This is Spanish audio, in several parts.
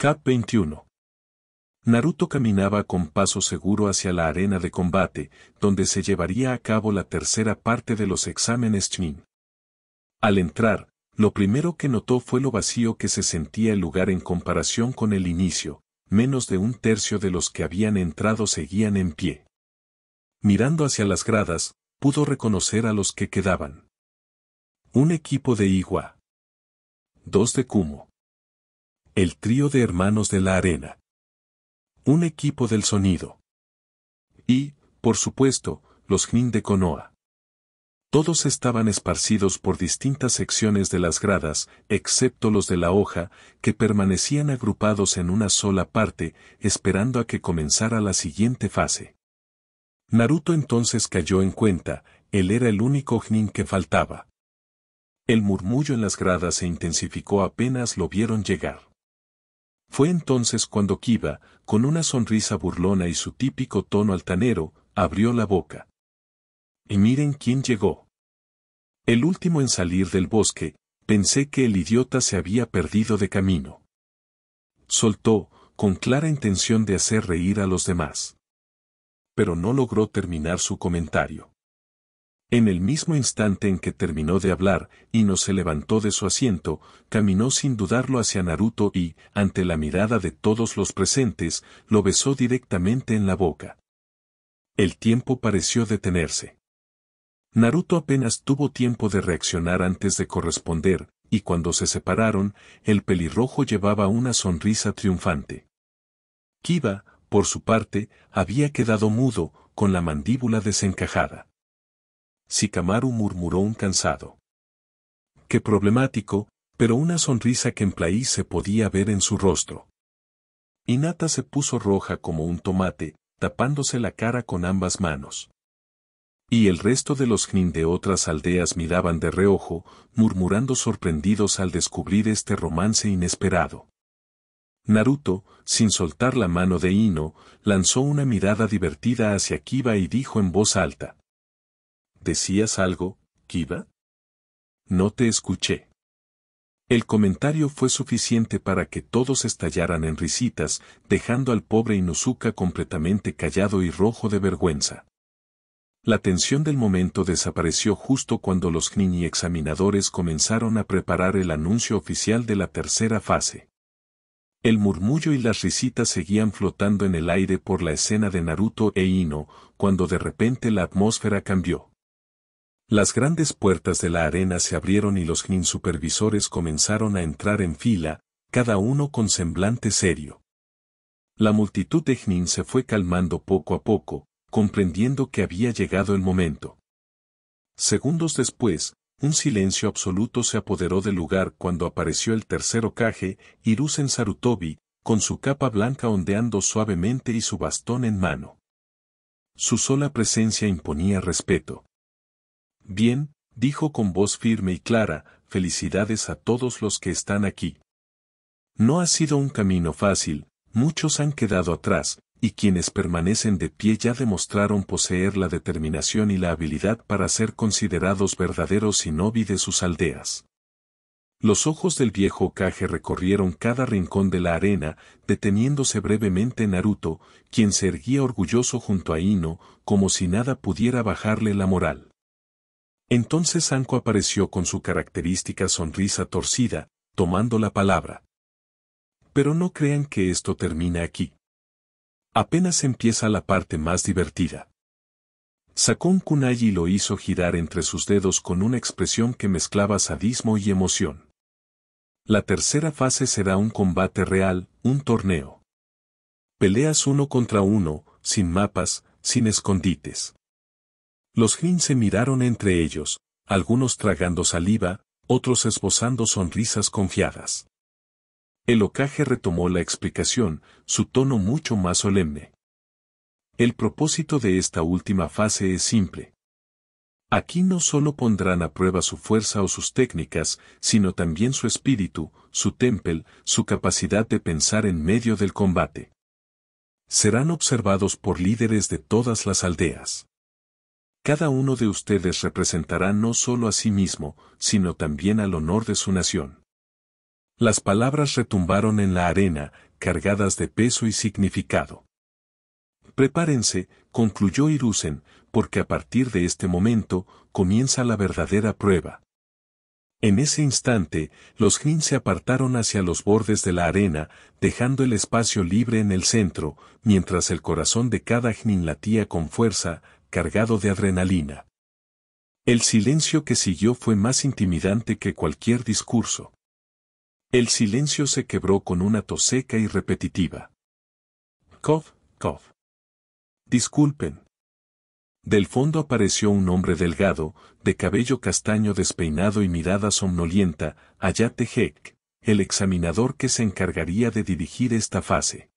Cap 21. Naruto caminaba con paso seguro hacia la arena de combate, donde se llevaría a cabo la tercera parte de los exámenes Chunin. Al entrar, lo primero que notó fue lo vacío que se sentía el lugar en comparación con el inicio, menos de un tercio de los que habían entrado seguían en pie. Mirando hacia las gradas, pudo reconocer a los que quedaban. Un equipo de Iwa. 2 de Kumo. El trío de hermanos de la arena. Un equipo del sonido. Y, por supuesto, los Chunin de Konoha. Todos estaban esparcidos por distintas secciones de las gradas, excepto los de la hoja, que permanecían agrupados en una sola parte, esperando a que comenzara la siguiente fase. Naruto entonces cayó en cuenta, él era el único Chunin que faltaba. El murmullo en las gradas se intensificó apenas lo vieron llegar. Fue entonces cuando Kiba, con una sonrisa burlona y su típico tono altanero, abrió la boca. Y miren quién llegó. El último en salir del bosque, pensé que el idiota se había perdido de camino. Soltó, con clara intención de hacer reír a los demás. Pero no logró terminar su comentario. En el mismo instante en que terminó de hablar, Ino se levantó de su asiento, caminó sin dudarlo hacia Naruto y, ante la mirada de todos los presentes, lo besó directamente en la boca. El tiempo pareció detenerse. Naruto apenas tuvo tiempo de reaccionar antes de corresponder, y cuando se separaron, el pelirrojo llevaba una sonrisa triunfante. Kiba, por su parte, había quedado mudo, con la mandíbula desencajada. Shikamaru murmuró un cansado. Qué problemático, pero una sonrisa que en Play se podía ver en su rostro. Hinata se puso roja como un tomate, tapándose la cara con ambas manos. Y el resto de los Chunin de otras aldeas miraban de reojo, murmurando sorprendidos al descubrir este romance inesperado. Naruto, sin soltar la mano de Ino, lanzó una mirada divertida hacia Kiba y dijo en voz alta. ¿Decías algo, Kiba? No te escuché. El comentario fue suficiente para que todos estallaran en risitas, dejando al pobre Inosuka completamente callado y rojo de vergüenza. La tensión del momento desapareció justo cuando los Chunin y examinadores comenzaron a preparar el anuncio oficial de la tercera fase. El murmullo y las risitas seguían flotando en el aire por la escena de Naruto e Ino, cuando de repente la atmósfera cambió. Las grandes puertas de la arena se abrieron y los Chunin supervisores comenzaron a entrar en fila, cada uno con semblante serio. La multitud de Chunin se fue calmando poco a poco, comprendiendo que había llegado el momento. Segundos después, un silencio absoluto se apoderó del lugar cuando apareció el tercer Hokage, Hiruzen Sarutobi, con su capa blanca ondeando suavemente y su bastón en mano. Su sola presencia imponía respeto. Bien, dijo con voz firme y clara, felicidades a todos los que están aquí. No ha sido un camino fácil, muchos han quedado atrás, y quienes permanecen de pie ya demostraron poseer la determinación y la habilidad para ser considerados verdaderos shinobi de sus aldeas. Los ojos del viejo Hokage recorrieron cada rincón de la arena, deteniéndose brevemente en Naruto, quien se erguía orgulloso junto a Ino, como si nada pudiera bajarle la moral. Entonces Anko apareció con su característica sonrisa torcida, tomando la palabra. Pero no crean que esto termina aquí. Apenas empieza la parte más divertida. Sacó un kunai y lo hizo girar entre sus dedos con una expresión que mezclaba sadismo y emoción. La tercera fase será un combate real, un torneo. Peleas 1 contra 1, sin mapas, sin escondites. Los Chunin se miraron entre ellos, algunos tragando saliva, otros esbozando sonrisas confiadas. El Hokage retomó la explicación, su tono mucho más solemne. El propósito de esta última fase es simple. Aquí no solo pondrán a prueba su fuerza o sus técnicas, sino también su espíritu, su temple, su capacidad de pensar en medio del combate. Serán observados por líderes de todas las aldeas. Cada uno de ustedes representará no solo a sí mismo, sino también al honor de su nación. Las palabras retumbaron en la arena, cargadas de peso y significado. Prepárense, concluyó Hiruzen, porque a partir de este momento, comienza la verdadera prueba. En ese instante, los Jin se apartaron hacia los bordes de la arena, dejando el espacio libre en el centro, mientras el corazón de cada Jin latía con fuerza, cargado de adrenalina. El silencio que siguió fue más intimidante que cualquier discurso. El silencio se quebró con una tos seca y repetitiva. Cof, cof. Disculpen. Del fondo apareció un hombre delgado, de cabello castaño despeinado y mirada somnolienta, Hayate Hek, el examinador que se encargaría de dirigir esta fase.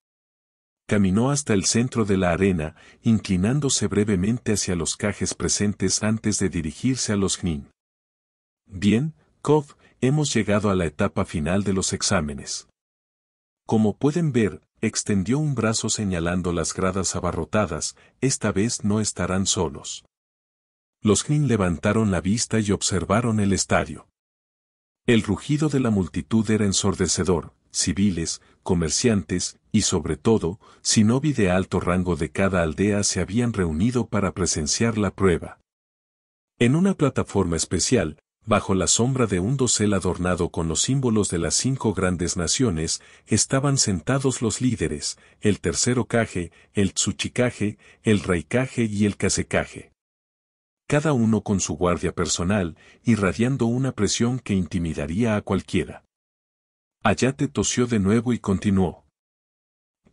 Caminó hasta el centro de la arena, inclinándose brevemente hacia los cajes presentes antes de dirigirse a los Jnin. Bien, Kov, hemos llegado a la etapa final de los exámenes. Como pueden ver, extendió un brazo señalando las gradas abarrotadas, esta vez no estarán solos. Los Jnin levantaron la vista y observaron el estadio. El rugido de la multitud era ensordecedor, civiles, comerciantes, y sobre todo, shinobi de alto rango de cada aldea se habían reunido para presenciar la prueba. En una plataforma especial, bajo la sombra de un dosel adornado con los símbolos de las 5 grandes naciones, estaban sentados los líderes, el tercer Hokage, el Tsuchikage, el Raikage y el Kazekage. Cada uno con su guardia personal, irradiando una presión que intimidaría a cualquiera. Hayate tosió de nuevo y continuó.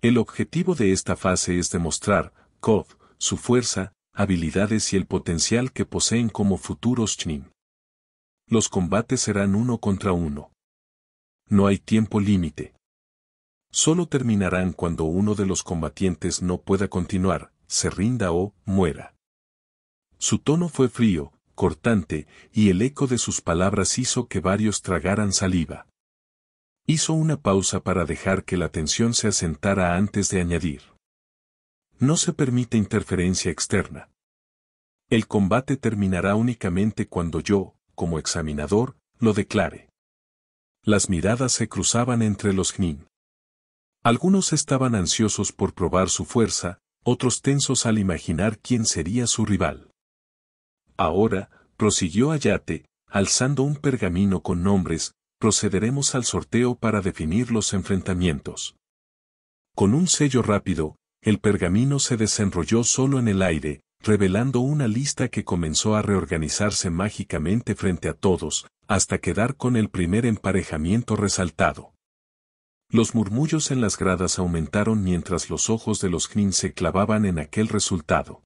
El objetivo de esta fase es demostrar, Kov, su fuerza, habilidades y el potencial que poseen como futuros Chunin. Los combates serán 1 contra 1. No hay tiempo límite. Solo terminarán cuando uno de los combatientes no pueda continuar, se rinda o muera. Su tono fue frío, cortante, y el eco de sus palabras hizo que varios tragaran saliva. Hizo una pausa para dejar que la tensión se asentara antes de añadir. No se permite interferencia externa. El combate terminará únicamente cuando yo, como examinador, lo declare. Las miradas se cruzaban entre los Jnin. Algunos estaban ansiosos por probar su fuerza, otros tensos al imaginar quién sería su rival. Ahora, prosiguió Hayate, alzando un pergamino con nombres, procederemos al sorteo para definir los enfrentamientos. Con un sello rápido, el pergamino se desenrolló solo en el aire, revelando una lista que comenzó a reorganizarse mágicamente frente a todos, hasta quedar con el primer emparejamiento resaltado. Los murmullos en las gradas aumentaron mientras los ojos de los Jnin se clavaban en aquel resultado.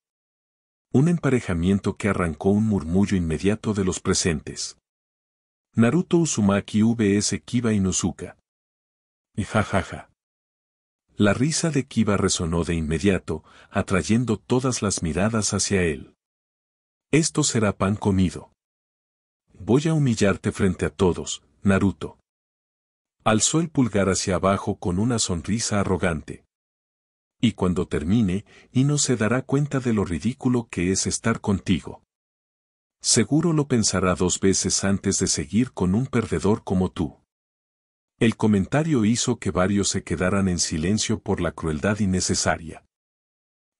Un emparejamiento que arrancó un murmullo inmediato de los presentes. Naruto Uzumaki vs Kiba Inuzuka. Jajaja. La risa de Kiba resonó de inmediato, atrayendo todas las miradas hacia él. Esto será pan comido. Voy a humillarte frente a todos, Naruto. Alzó el pulgar hacia abajo con una sonrisa arrogante. Y cuando termine, Ino se dará cuenta de lo ridículo que es estar contigo. Seguro lo pensará 2 veces antes de seguir con un perdedor como tú. El comentario hizo que varios se quedaran en silencio por la crueldad innecesaria.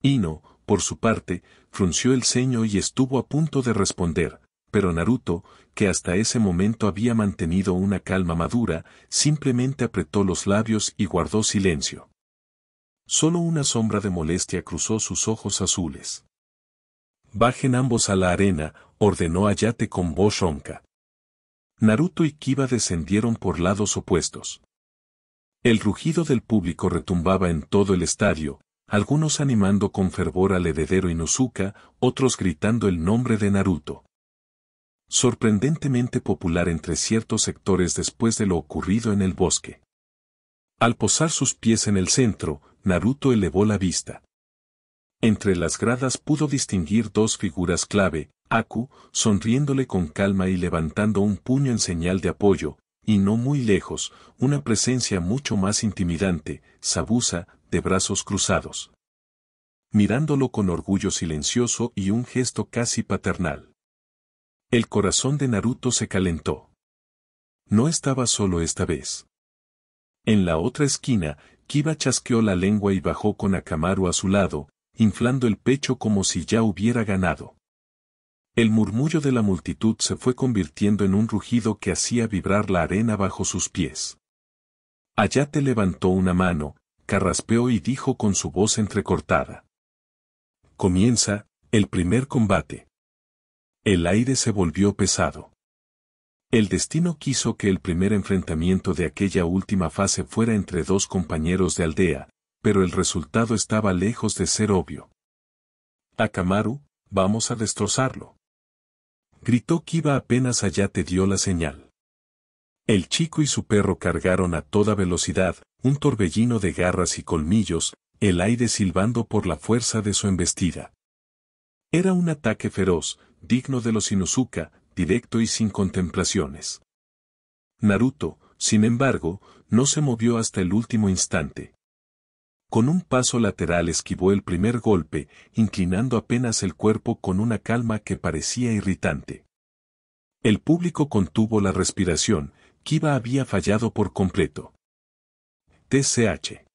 Ino, por su parte, frunció el ceño y estuvo a punto de responder, pero Naruto, que hasta ese momento había mantenido una calma madura, simplemente apretó los labios y guardó silencio. Solo una sombra de molestia cruzó sus ojos azules. Bajen ambos a la arena, ordenó Hayate con voz ronca. Naruto y Kiba descendieron por lados opuestos. El rugido del público retumbaba en todo el estadio, algunos animando con fervor al heredero Inuzuka, otros gritando el nombre de Naruto. Sorprendentemente popular entre ciertos sectores después de lo ocurrido en el bosque. Al posar sus pies en el centro, Naruto elevó la vista. Entre las gradas pudo distinguir 2 figuras clave, Aku, sonriéndole con calma y levantando un puño en señal de apoyo, y no muy lejos, una presencia mucho más intimidante, Zabuza, de brazos cruzados. Mirándolo con orgullo silencioso y un gesto casi paternal. El corazón de Naruto se calentó. No estaba solo esta vez. En la otra esquina, Kiba chasqueó la lengua y bajó con Akamaru a su lado, inflando el pecho como si ya hubiera ganado. El murmullo de la multitud se fue convirtiendo en un rugido que hacía vibrar la arena bajo sus pies. Hayate levantó una mano, carraspeó y dijo con su voz entrecortada: «Comienza el primer combate». El aire se volvió pesado. El destino quiso que el primer enfrentamiento de aquella última fase fuera entre dos compañeros de aldea, pero el resultado estaba lejos de ser obvio. «Akamaru, vamos a destrozarlo», gritó Kiba apenas Hayate dio la señal. El chico y su perro cargaron a toda velocidad, un torbellino de garras y colmillos, el aire silbando por la fuerza de su embestida. Era un ataque feroz, digno de los Inuzuka, directo y sin contemplaciones. Naruto, sin embargo, no se movió hasta el último instante. Con un paso lateral esquivó el primer golpe, inclinando apenas el cuerpo con una calma que parecía irritante. El público contuvo la respiración. Kiba había fallado por completo. TCH.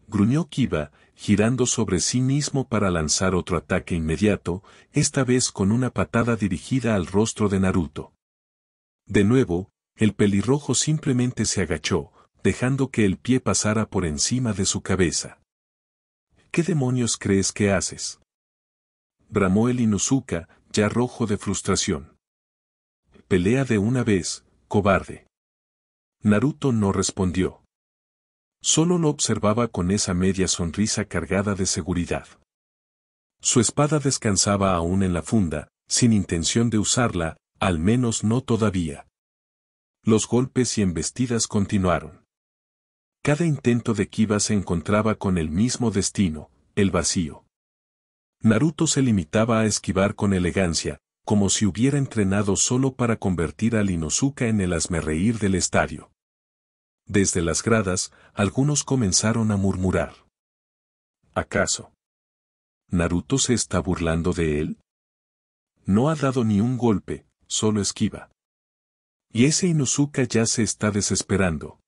Gruñó Kiba, girando sobre sí mismo para lanzar otro ataque inmediato, esta vez con una patada dirigida al rostro de Naruto. De nuevo, el pelirrojo simplemente se agachó, dejando que el pie pasara por encima de su cabeza. ¿Qué demonios crees que haces?, bramó el Inuzuka, ya rojo de frustración. Pelea de una vez, cobarde. Naruto no respondió. Solo lo observaba con esa media sonrisa cargada de seguridad. Su espada descansaba aún en la funda, sin intención de usarla, al menos no todavía. Los golpes y embestidas continuaron. Cada intento de Kiba se encontraba con el mismo destino, el vacío. Naruto se limitaba a esquivar con elegancia, como si hubiera entrenado solo para convertir al Inuzuka en el hazmerreír del estadio. Desde las gradas, algunos comenzaron a murmurar. ¿Acaso Naruto se está burlando de él? No ha dado ni un golpe, solo esquiva. Y ese Inuzuka ya se está desesperando.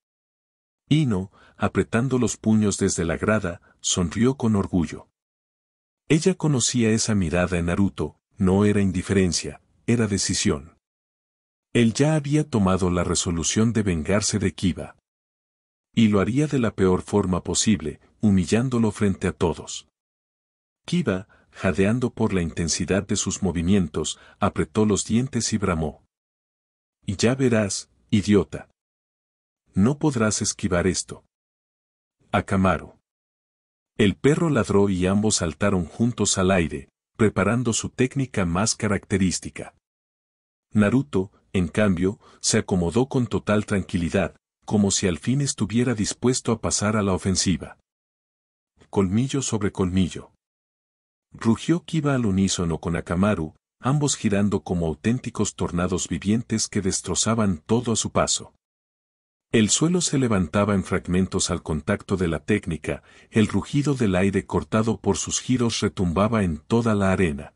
Ino, apretando los puños desde la grada, sonrió con orgullo. Ella conocía esa mirada en Naruto, no era indiferencia, era decisión. Él ya había tomado la resolución de vengarse de Kiba. Y lo haría de la peor forma posible, humillándolo frente a todos. Kiba, jadeando por la intensidad de sus movimientos, apretó los dientes y bramó. Y ya verás, idiota. No podrás esquivar esto. Akamaru. El perro ladró y ambos saltaron juntos al aire, preparando su técnica más característica. Naruto, en cambio, se acomodó con total tranquilidad, como si al fin estuviera dispuesto a pasar a la ofensiva. Colmillo sobre colmillo. Rugió Kiba al unísono con Akamaru, ambos girando como auténticos tornados vivientes que destrozaban todo a su paso. El suelo se levantaba en fragmentos al contacto de la técnica, el rugido del aire cortado por sus giros retumbaba en toda la arena.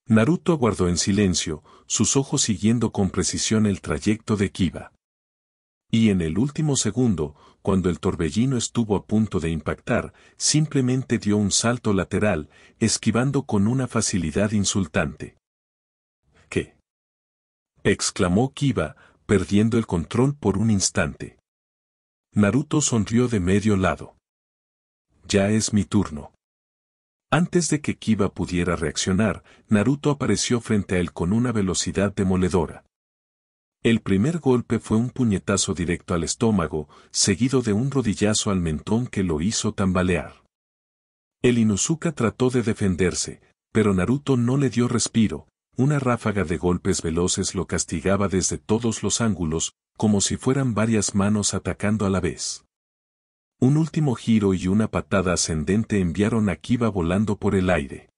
Naruto aguardó en silencio, sus ojos siguiendo con precisión el trayecto de Kiba. Y en el último segundo, cuando el torbellino estuvo a punto de impactar, simplemente dio un salto lateral, esquivando con una facilidad insultante. ¿Qué?, exclamó Kiba, perdiendo el control por un instante. Naruto sonrió de medio lado. Ya es mi turno. Antes de que Kiba pudiera reaccionar, Naruto apareció frente a él con una velocidad demoledora. El primer golpe fue un puñetazo directo al estómago, seguido de un rodillazo al mentón que lo hizo tambalear. El Inuzuka trató de defenderse, pero Naruto no le dio respiro. Una ráfaga de golpes veloces lo castigaba desde todos los ángulos, como si fueran varias manos atacando a la vez. Un último giro y una patada ascendente enviaron a Kiba volando por el aire.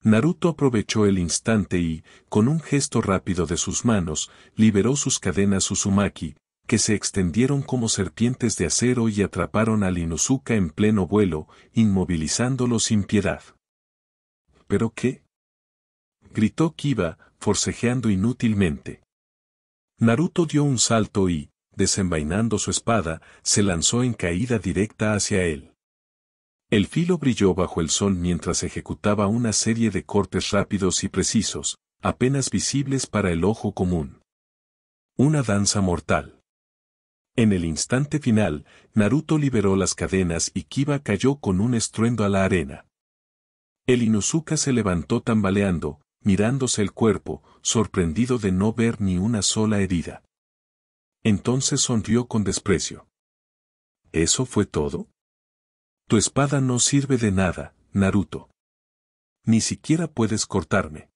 Naruto aprovechó el instante y, con un gesto rápido de sus manos, liberó sus cadenas Uzumaki, que se extendieron como serpientes de acero y atraparon al Inuzuka en pleno vuelo, inmovilizándolo sin piedad. ¿Pero qué?, gritó Kiba, forcejeando inútilmente. Naruto dio un salto y, desenvainando su espada, se lanzó en caída directa hacia él. El filo brilló bajo el sol mientras ejecutaba una serie de cortes rápidos y precisos, apenas visibles para el ojo común. Una danza mortal. En el instante final, Naruto liberó las cadenas y Kiba cayó con un estruendo a la arena. El Inuzuka se levantó tambaleando, mirándose el cuerpo, sorprendido de no ver ni una sola herida. Entonces sonrió con desprecio. ¿Eso fue todo? Tu espada no sirve de nada, Naruto. Ni siquiera puedes cortarme.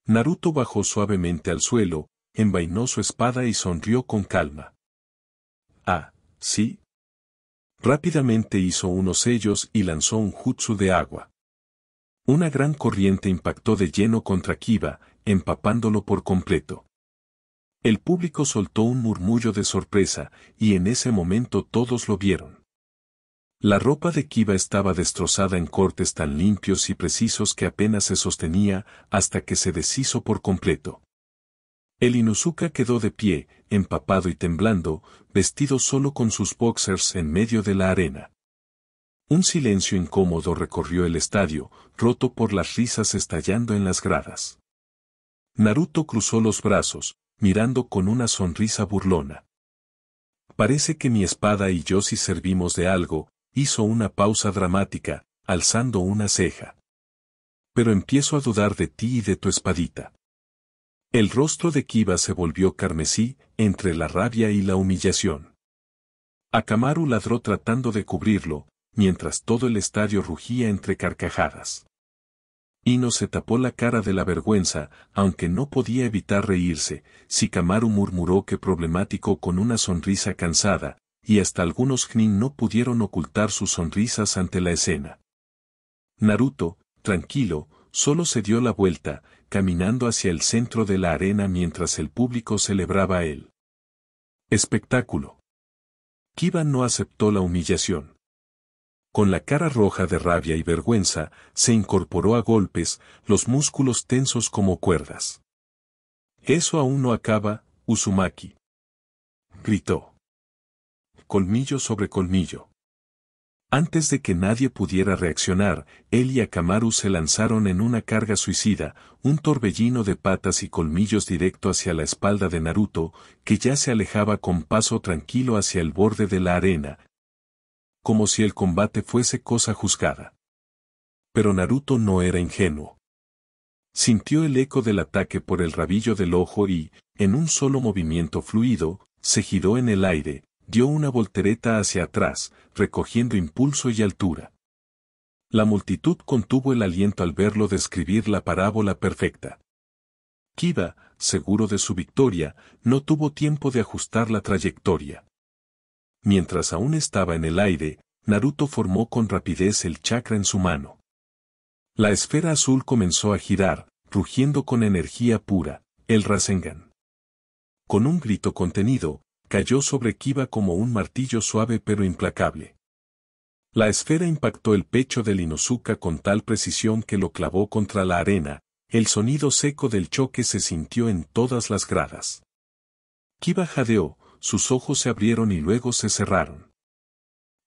Naruto bajó suavemente al suelo, envainó su espada y sonrió con calma. Ah, ¿sí? Rápidamente hizo unos sellos y lanzó un jutsu de agua. Una gran corriente impactó de lleno contra Kiba, empapándolo por completo. El público soltó un murmullo de sorpresa, y en ese momento todos lo vieron. La ropa de Kiba estaba destrozada en cortes tan limpios y precisos que apenas se sostenía hasta que se deshizo por completo. El Inuzuka quedó de pie, empapado y temblando, vestido solo con sus boxers en medio de la arena. Un silencio incómodo recorrió el estadio, roto por las risas estallando en las gradas. Naruto cruzó los brazos, mirando con una sonrisa burlona. Parece que mi espada y yo sí servimos de algo, hizo una pausa dramática, alzando una ceja. Pero empiezo a dudar de ti y de tu espadita. El rostro de Kiba se volvió carmesí, entre la rabia y la humillación. Akamaru ladró tratando de cubrirlo, mientras todo el estadio rugía entre carcajadas. Ino se tapó la cara de la vergüenza, aunque no podía evitar reírse. Shikamaru murmuró que problemático con una sonrisa cansada, y hasta algunos Chunin no pudieron ocultar sus sonrisas ante la escena. Naruto, tranquilo, solo se dio la vuelta, caminando hacia el centro de la arena mientras el público celebraba el espectáculo. Kiba no aceptó la humillación. Con la cara roja de rabia y vergüenza, se incorporó a golpes, los músculos tensos como cuerdas. «Eso aún no acaba, Uzumaki», gritó. Colmillo sobre colmillo. Antes de que nadie pudiera reaccionar, él y Akamaru se lanzaron en una carga suicida, un torbellino de patas y colmillos directo hacia la espalda de Naruto, que ya se alejaba con paso tranquilo hacia el borde de la arena, como si el combate fuese cosa juzgada. Pero Naruto no era ingenuo. Sintió el eco del ataque por el rabillo del ojo y, en un solo movimiento fluido, se giró en el aire, dio una voltereta hacia atrás, recogiendo impulso y altura. La multitud contuvo el aliento al verlo describir la parábola perfecta. Kiba, seguro de su victoria, no tuvo tiempo de ajustar la trayectoria. Mientras aún estaba en el aire, Naruto formó con rapidez el chakra en su mano. La esfera azul comenzó a girar, rugiendo con energía pura, el Rasengan. Con un grito contenido, cayó sobre Kiba como un martillo suave pero implacable. La esfera impactó el pecho del Inuzuka con tal precisión que lo clavó contra la arena, el sonido seco del choque se sintió en todas las gradas. Kiba jadeó, sus ojos se abrieron y luego se cerraron.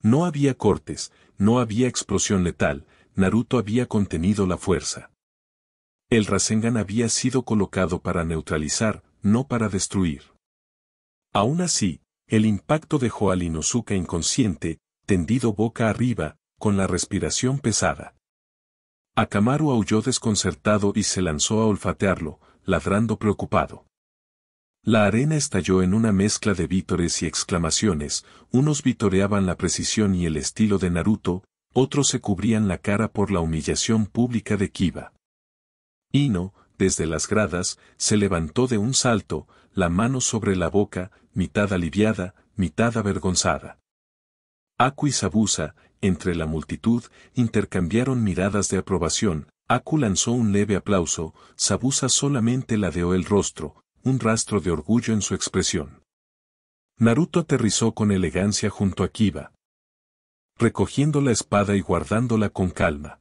No había cortes, no había explosión letal, Naruto había contenido la fuerza. El Rasengan había sido colocado para neutralizar, no para destruir. Aún así, el impacto dejó al Inuzuka inconsciente, tendido boca arriba, con la respiración pesada. Akamaru aulló desconcertado y se lanzó a olfatearlo, ladrando preocupado. La arena estalló en una mezcla de vítores y exclamaciones, unos vitoreaban la precisión y el estilo de Naruto, otros se cubrían la cara por la humillación pública de Kiba. Ino, desde las gradas, se levantó de un salto, la mano sobre la boca, mitad aliviada, mitad avergonzada. Aku y Zabuza, entre la multitud, intercambiaron miradas de aprobación. Aku lanzó un leve aplauso, Zabuza solamente ladeó el rostro, un rastro de orgullo en su expresión. Naruto aterrizó con elegancia junto a Kiba, recogiendo la espada y guardándola con calma.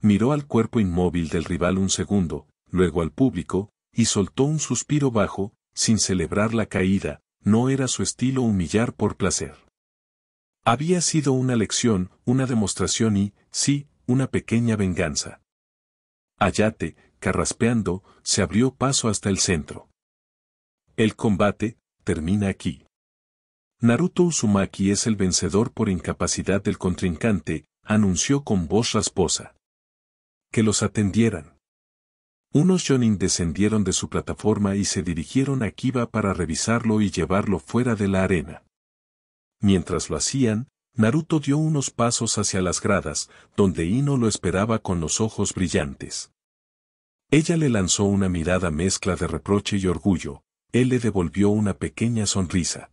Miró al cuerpo inmóvil del rival un segundo, luego al público, y soltó un suspiro bajo, sin celebrar la caída, no era su estilo humillar por placer. Había sido una lección, una demostración y, sí, una pequeña venganza. Hayate, carraspeando, se abrió paso hasta el centro. El combate termina aquí. Naruto Uzumaki es el vencedor por incapacidad del contrincante, anunció con voz rasposa. Que los atendieran. Unos Jonin descendieron de su plataforma y se dirigieron a Kiba para revisarlo y llevarlo fuera de la arena. Mientras lo hacían, Naruto dio unos pasos hacia las gradas, donde Ino lo esperaba con los ojos brillantes. Ella le lanzó una mirada mezcla de reproche y orgullo, él le devolvió una pequeña sonrisa.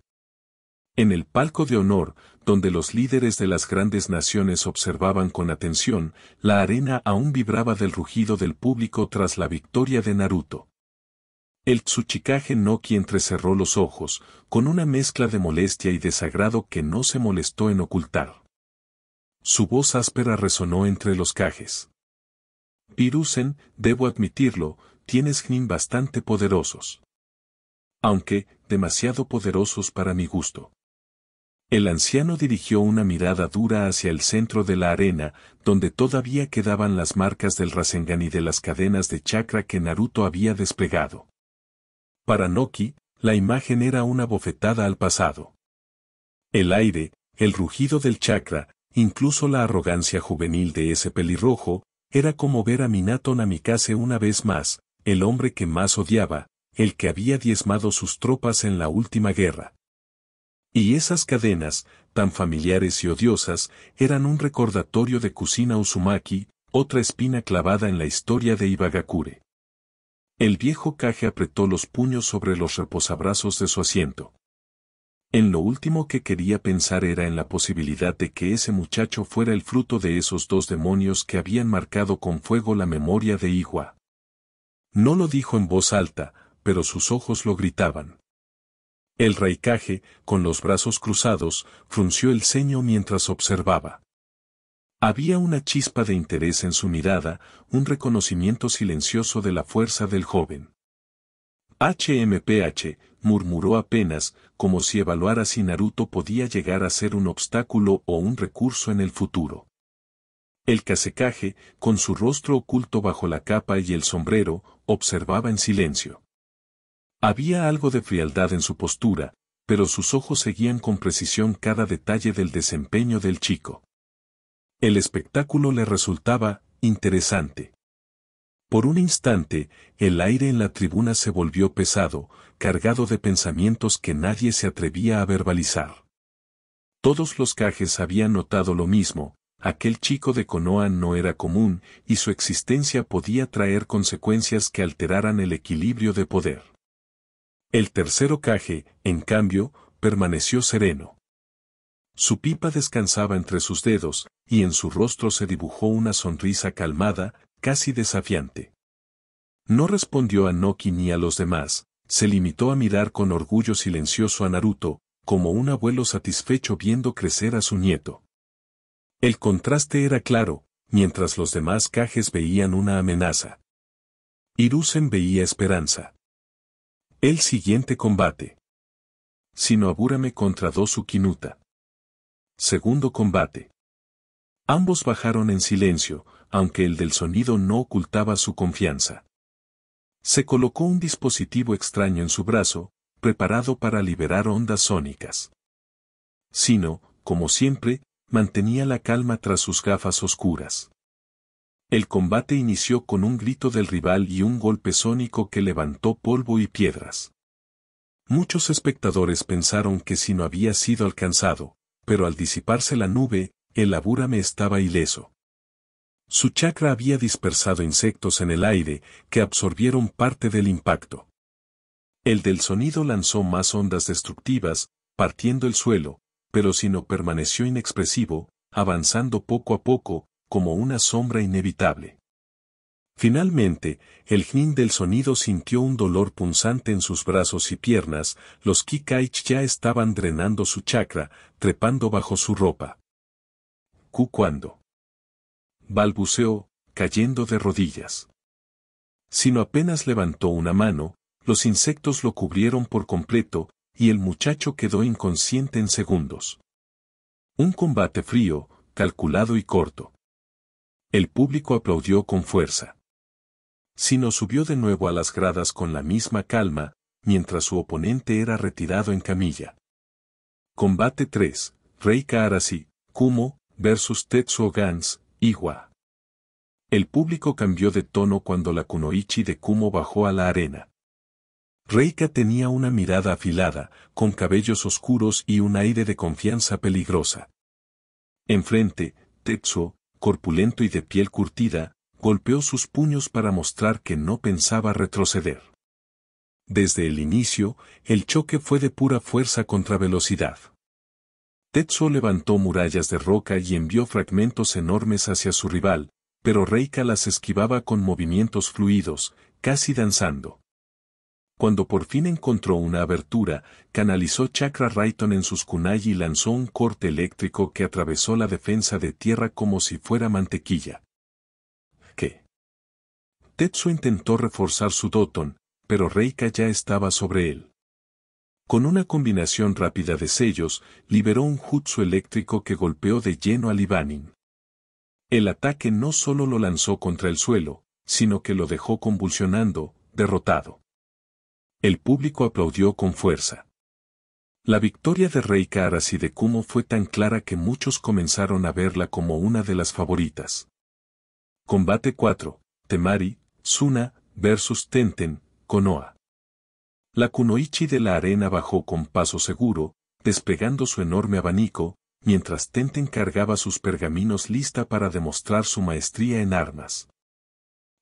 En el palco de honor, donde los líderes de las grandes naciones observaban con atención, la arena aún vibraba del rugido del público tras la victoria de Naruto. El Tsuchikage Noki entrecerró los ojos, con una mezcla de molestia y desagrado que no se molestó en ocultar. Su voz áspera resonó entre los Kages. Hiruzen, debo admitirlo, tienes Nin bastante poderosos. Aunque, demasiado poderosos para mi gusto. El anciano dirigió una mirada dura hacia el centro de la arena, donde todavía quedaban las marcas del Rasengan y de las cadenas de chakra que Naruto había desplegado. Para Noki, la imagen era una bofetada al pasado. El aire, el rugido del chakra, incluso la arrogancia juvenil de ese pelirrojo, era como ver a Minato Namikaze una vez más, el hombre que más odiaba, el que había diezmado sus tropas en la última guerra. Y esas cadenas, tan familiares y odiosas, eran un recordatorio de Kushina Uzumaki, otra espina clavada en la historia de Ibagakure. El viejo Kage apretó los puños sobre los reposabrazos de su asiento. En lo último que quería pensar era en la posibilidad de que ese muchacho fuera el fruto de esos dos demonios que habían marcado con fuego la memoria de Iwa. No lo dijo en voz alta, pero sus ojos lo gritaban. El Raikage, con los brazos cruzados, frunció el ceño mientras observaba. Había una chispa de interés en su mirada, un reconocimiento silencioso de la fuerza del joven. HMPH, murmuró apenas, como si evaluara si Naruto podía llegar a ser un obstáculo o un recurso en el futuro. El Kazekage, con su rostro oculto bajo la capa y el sombrero, observaba en silencio. Había algo de frialdad en su postura, pero sus ojos seguían con precisión cada detalle del desempeño del chico. El espectáculo le resultaba interesante. Por un instante, el aire en la tribuna se volvió pesado, cargado de pensamientos que nadie se atrevía a verbalizar. Todos los Kages habían notado lo mismo, aquel chico de Konoha no era común, y su existencia podía traer consecuencias que alteraran el equilibrio de poder. El tercero Kage, en cambio, permaneció sereno. Su pipa descansaba entre sus dedos, y en su rostro se dibujó una sonrisa calmada, casi desafiante. No respondió a Noki ni a los demás, se limitó a mirar con orgullo silencioso a Naruto, como un abuelo satisfecho viendo crecer a su nieto. El contraste era claro, mientras los demás Kages veían una amenaza. Hiruzen veía esperanza. El siguiente combate. Shinoburame contra Dosu Kinuta. Segundo combate. Ambos bajaron en silencio, aunque el del sonido no ocultaba su confianza. Se colocó un dispositivo extraño en su brazo, preparado para liberar ondas sónicas. Shino, como siempre, mantenía la calma tras sus gafas oscuras. El combate inició con un grito del rival y un golpe sónico que levantó polvo y piedras. Muchos espectadores pensaron que Shino había sido alcanzado, pero al disiparse la nube, el Aburame estaba ileso. Su chakra había dispersado insectos en el aire, que absorbieron parte del impacto. El del sonido lanzó más ondas destructivas, partiendo el suelo, pero Shino permaneció inexpresivo, avanzando poco a poco, como una sombra inevitable. Finalmente, el Jnin del sonido sintió un dolor punzante en sus brazos y piernas, los Kikaich ya estaban drenando su chakra, trepando bajo su ropa. ¿Cuándo? Balbuceó, cayendo de rodillas. Shino apenas levantó una mano, los insectos lo cubrieron por completo, y el muchacho quedó inconsciente en segundos. Un combate frío, calculado y corto. El público aplaudió con fuerza. Sino subió de nuevo a las gradas con la misma calma, mientras su oponente era retirado en camilla. Combate 3, Reika Arashi, Kumo, vs Tetsuo Gans, Iwa. El público cambió de tono cuando la kunoichi de Kumo bajó a la arena. Reika tenía una mirada afilada, con cabellos oscuros y un aire de confianza peligrosa. Enfrente, Tetsuo, corpulento y de piel curtida, golpeó sus puños para mostrar que no pensaba retroceder. Desde el inicio, el choque fue de pura fuerza contra velocidad. Tetsuo levantó murallas de roca y envió fragmentos enormes hacia su rival, pero Reika las esquivaba con movimientos fluidos, casi danzando. Cuando por fin encontró una abertura, canalizó Chakra Raiten en sus kunai y lanzó un corte eléctrico que atravesó la defensa de tierra como si fuera mantequilla. ¿Qué? Tetsuo intentó reforzar su Doton, pero Reika ya estaba sobre él. Con una combinación rápida de sellos, liberó un jutsu eléctrico que golpeó de lleno a Libanin. El ataque no solo lo lanzó contra el suelo, sino que lo dejó convulsionando, derrotado. El público aplaudió con fuerza. La victoria de Reika Arashi de Kumo fue tan clara que muchos comenzaron a verla como una de las favoritas. Combate 4, Temari, Tsuna, vs Tenten, Konoha. La kunoichi de la arena bajó con paso seguro, desplegando su enorme abanico, mientras Tenten cargaba sus pergaminos lista para demostrar su maestría en armas.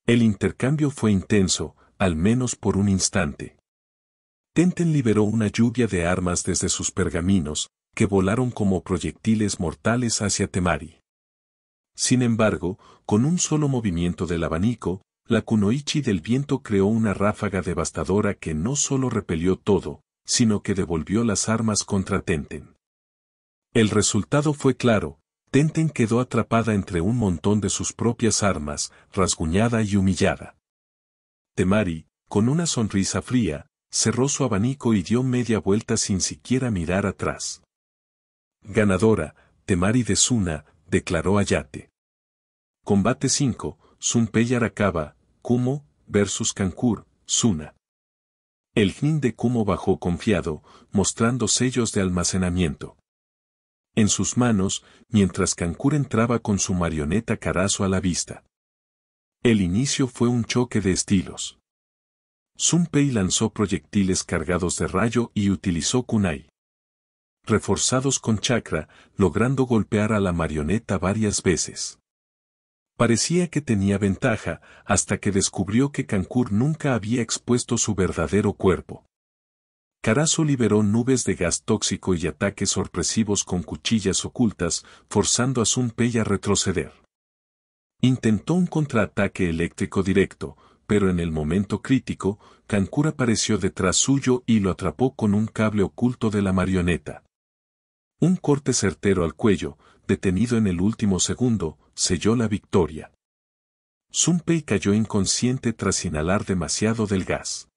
El intercambio fue intenso, al menos por un instante. Tenten liberó una lluvia de armas desde sus pergaminos, que volaron como proyectiles mortales hacia Temari. Sin embargo, con un solo movimiento del abanico, la kunoichi del viento creó una ráfaga devastadora que no solo repelió todo, sino que devolvió las armas contra Tenten. El resultado fue claro, Tenten quedó atrapada entre un montón de sus propias armas, rasguñada y humillada. Temari, con una sonrisa fría, cerró su abanico y dio media vuelta sin siquiera mirar atrás. Ganadora, Temari de Tsuna, declaró Ayate. Combate 5, Junpei Arakawa, Kumo, vs Kankuro, Tsuna. El Jin de Kumo bajó confiado, mostrando sellos de almacenamiento en sus manos, mientras Kankuro entraba con su marioneta Karasu a la vista. El inicio fue un choque de estilos. Junpei lanzó proyectiles cargados de rayo y utilizó kunai reforzados con chakra, logrando golpear a la marioneta varias veces. Parecía que tenía ventaja, hasta que descubrió que Kankuro nunca había expuesto su verdadero cuerpo. Karasu liberó nubes de gas tóxico y ataques sorpresivos con cuchillas ocultas, forzando a Junpei a retroceder. Intentó un contraataque eléctrico directo, pero en el momento crítico, Kankuro apareció detrás suyo y lo atrapó con un cable oculto de la marioneta. Un corte certero al cuello, detenido en el último segundo, selló la victoria. Junpei cayó inconsciente tras inhalar demasiado del gas.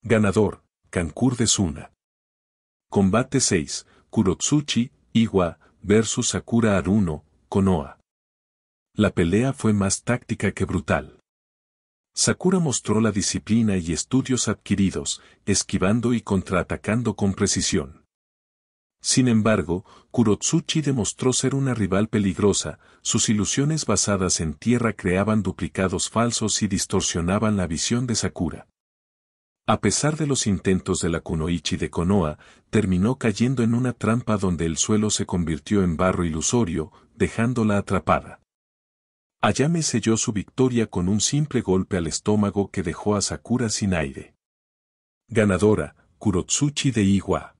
Ganador, Kankuro de Tsuna. Combate 6, Kurotsuchi, Iwa, vs Sakura Haruno, Konoha. La pelea fue más táctica que brutal. Sakura mostró la disciplina y estudios adquiridos, esquivando y contraatacando con precisión. Sin embargo, Kurotsuchi demostró ser una rival peligrosa, sus ilusiones basadas en tierra creaban duplicados falsos y distorsionaban la visión de Sakura. A pesar de los intentos de la kunoichi de Konoha, terminó cayendo en una trampa donde el suelo se convirtió en barro ilusorio, dejándola atrapada. Ayame selló su victoria con un simple golpe al estómago que dejó a Sakura sin aire. Ganadora, Kurotsuchi de Iwa.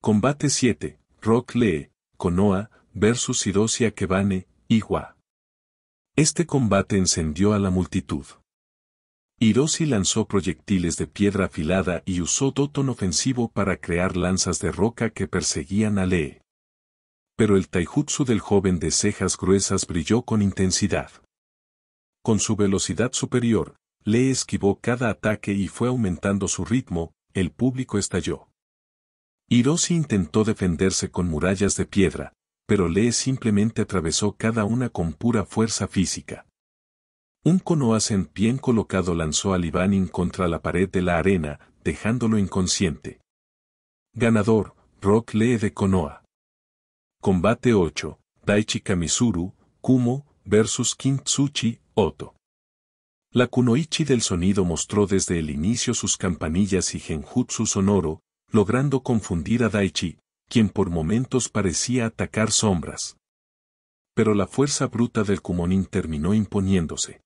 Combate 7, Rock Lee, Konoha, vs Hiroshi Akebane, Iwa. Este combate encendió a la multitud. Hiroshi lanzó proyectiles de piedra afilada y usó Doton ofensivo para crear lanzas de roca que perseguían a Lee. Pero el taijutsu del joven de cejas gruesas brilló con intensidad. Con su velocidad superior, Lee esquivó cada ataque y fue aumentando su ritmo, el público estalló. Hiroshi intentó defenderse con murallas de piedra, pero Lee simplemente atravesó cada una con pura fuerza física. Un Konoha bien colocado lanzó a Libanin contra la pared de la arena, dejándolo inconsciente. Ganador, Rock Lee de Konoha. Combate 8, Daichi Kamisuru, Kumo, vs Kintsuchi, Oto. La kunoichi del sonido mostró desde el inicio sus campanillas y genjutsu sonoro, logrando confundir a Daichi, quien por momentos parecía atacar sombras. Pero la fuerza bruta del Kumonin terminó imponiéndose.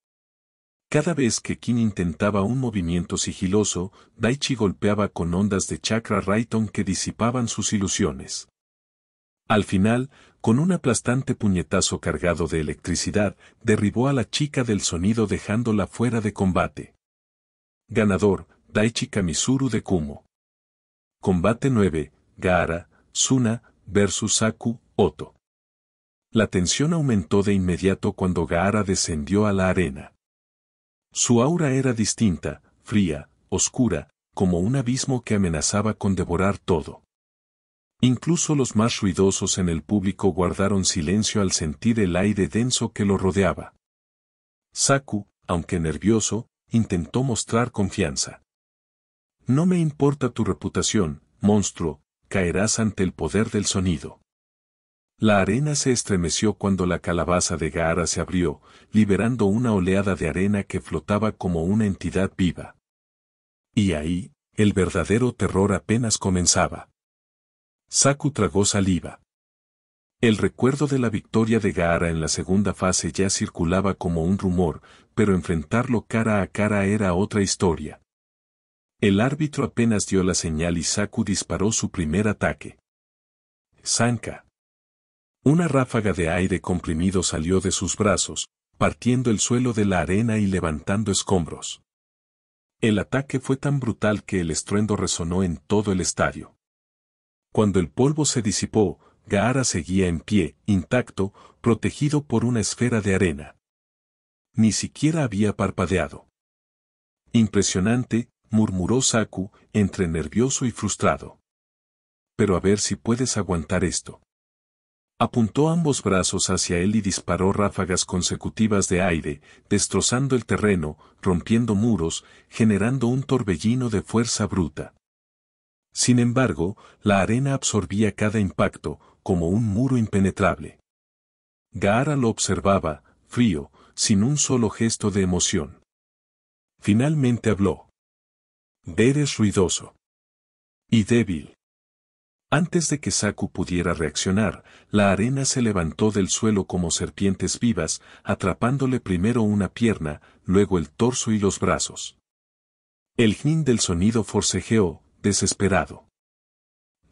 Cada vez que Kin intentaba un movimiento sigiloso, Daichi golpeaba con ondas de chakra Raiton que disipaban sus ilusiones. Al final, con un aplastante puñetazo cargado de electricidad, derribó a la chica del sonido dejándola fuera de combate. Ganador, Daichi Kamisuru de Kumo. Combate 9, Gaara, Suna, vs Saku, Oto. La tensión aumentó de inmediato cuando Gaara descendió a la arena. Su aura era distinta, fría, oscura, como un abismo que amenazaba con devorar todo. Incluso los más ruidosos en el público guardaron silencio al sentir el aire denso que lo rodeaba. Saku, aunque nervioso, intentó mostrar confianza. No me importa tu reputación, monstruo, caerás ante el poder del sonido. La arena se estremeció cuando la calabaza de Gaara se abrió, liberando una oleada de arena que flotaba como una entidad viva. Y ahí, el verdadero terror apenas comenzaba. Saku tragó saliva. El recuerdo de la victoria de Gaara en la segunda fase ya circulaba como un rumor, pero enfrentarlo cara a cara era otra historia. El árbitro apenas dio la señal y Saku disparó su primer ataque. Sanka. Una ráfaga de aire comprimido salió de sus brazos, partiendo el suelo de la arena y levantando escombros. El ataque fue tan brutal que el estruendo resonó en todo el estadio. Cuando el polvo se disipó, Gaara seguía en pie, intacto, protegido por una esfera de arena. Ni siquiera había parpadeado. Impresionante, murmuró Saku, entre nervioso y frustrado. Pero a ver si puedes aguantar esto. Apuntó ambos brazos hacia él y disparó ráfagas consecutivas de aire, destrozando el terreno, rompiendo muros, generando un torbellino de fuerza bruta. Sin embargo, la arena absorbía cada impacto, como un muro impenetrable. Gaara lo observaba, frío, sin un solo gesto de emoción. Finalmente habló. Eres ruidoso. Y débil. Antes de que Saku pudiera reaccionar, la arena se levantó del suelo como serpientes vivas, atrapándole primero una pierna, luego el torso y los brazos. El jnin del sonido forcejeó, desesperado.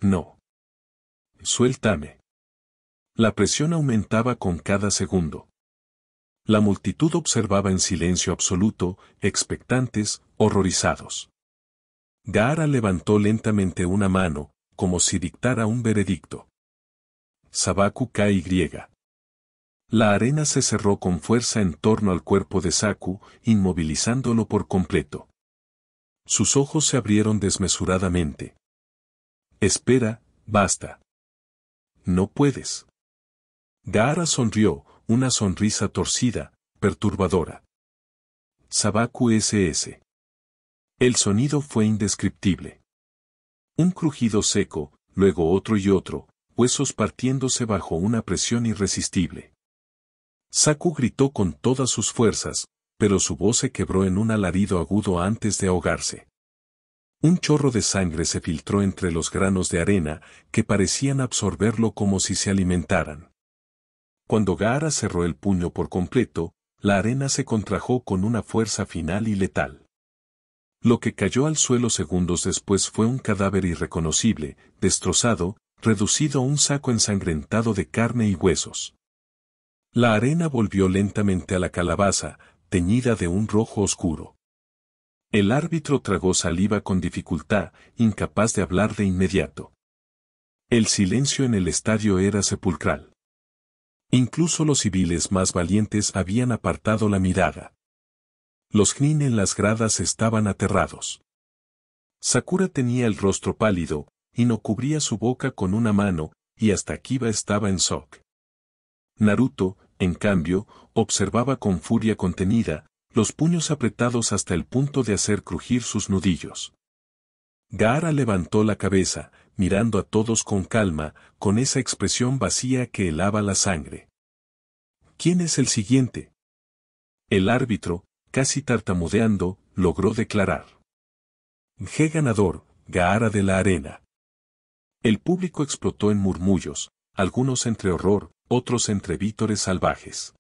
No. Suéltame. La presión aumentaba con cada segundo. La multitud observaba en silencio absoluto, expectantes, horrorizados. Gaara levantó lentamente una mano, como si dictara un veredicto. Sabaku KY. La arena se cerró con fuerza en torno al cuerpo de Saku, inmovilizándolo por completo. Sus ojos se abrieron desmesuradamente. Espera, basta. No puedes. Gaara sonrió, una sonrisa torcida, perturbadora. Sabaku SS. El sonido fue indescriptible. Un crujido seco, luego otro y otro, huesos partiéndose bajo una presión irresistible. Saku gritó con todas sus fuerzas, pero su voz se quebró en un alarido agudo antes de ahogarse. Un chorro de sangre se filtró entre los granos de arena, que parecían absorberlo como si se alimentaran. Cuando Gaara cerró el puño por completo, la arena se contrajo con una fuerza final y letal. Lo que cayó al suelo segundos después fue un cadáver irreconocible, destrozado, reducido a un saco ensangrentado de carne y huesos. La arena volvió lentamente a la calabaza, teñida de un rojo oscuro. El árbitro tragó saliva con dificultad, incapaz de hablar de inmediato. El silencio en el estadio era sepulcral. Incluso los civiles más valientes habían apartado la mirada. Los jnin en las gradas estaban aterrados. Sakura tenía el rostro pálido, y no cubría su boca con una mano, y hasta Kiba estaba en shock. Naruto, en cambio, observaba con furia contenida, los puños apretados hasta el punto de hacer crujir sus nudillos. Gaara levantó la cabeza, mirando a todos con calma, con esa expresión vacía que helaba la sangre. ¿Quién es el siguiente? El árbitro, casi tartamudeando, logró declarar. G ganador, Gaara de la Arena. El público explotó en murmullos, algunos entre horror, otros entre vítores salvajes.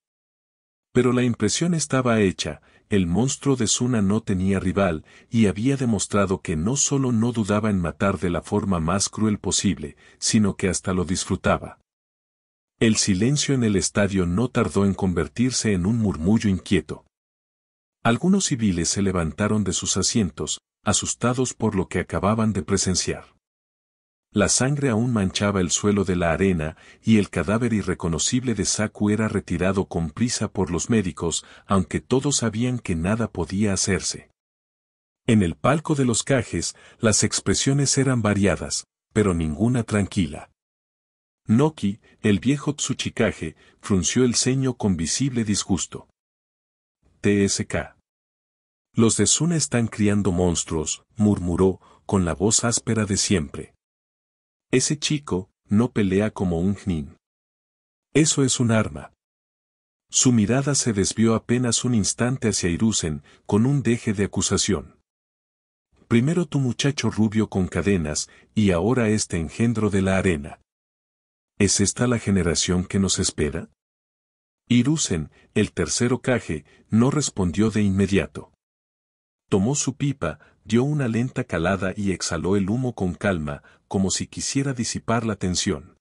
Pero la impresión estaba hecha, el monstruo de Suna no tenía rival, y había demostrado que no solo no dudaba en matar de la forma más cruel posible, sino que hasta lo disfrutaba. El silencio en el estadio no tardó en convertirse en un murmullo inquieto. Algunos civiles se levantaron de sus asientos, asustados por lo que acababan de presenciar. La sangre aún manchaba el suelo de la arena, y el cadáver irreconocible de Saku era retirado con prisa por los médicos, aunque todos sabían que nada podía hacerse. En el palco de los Kages, las expresiones eran variadas, pero ninguna tranquila. Noki, el viejo Tsuchikage, frunció el ceño con visible disgusto. TSK. Los de Suna están criando monstruos, murmuró, con la voz áspera de siempre. Ese chico, no pelea como un Nin. Eso es un arma. Su mirada se desvió apenas un instante hacia Hiruzen, con un deje de acusación. Primero tu muchacho rubio con cadenas, y ahora este engendro de la arena. ¿Es esta la generación que nos espera? Hiruzen, el tercero Kage, no respondió de inmediato. Tomó su pipa, dio una lenta calada y exhaló el humo con calma, como si quisiera disipar la tensión.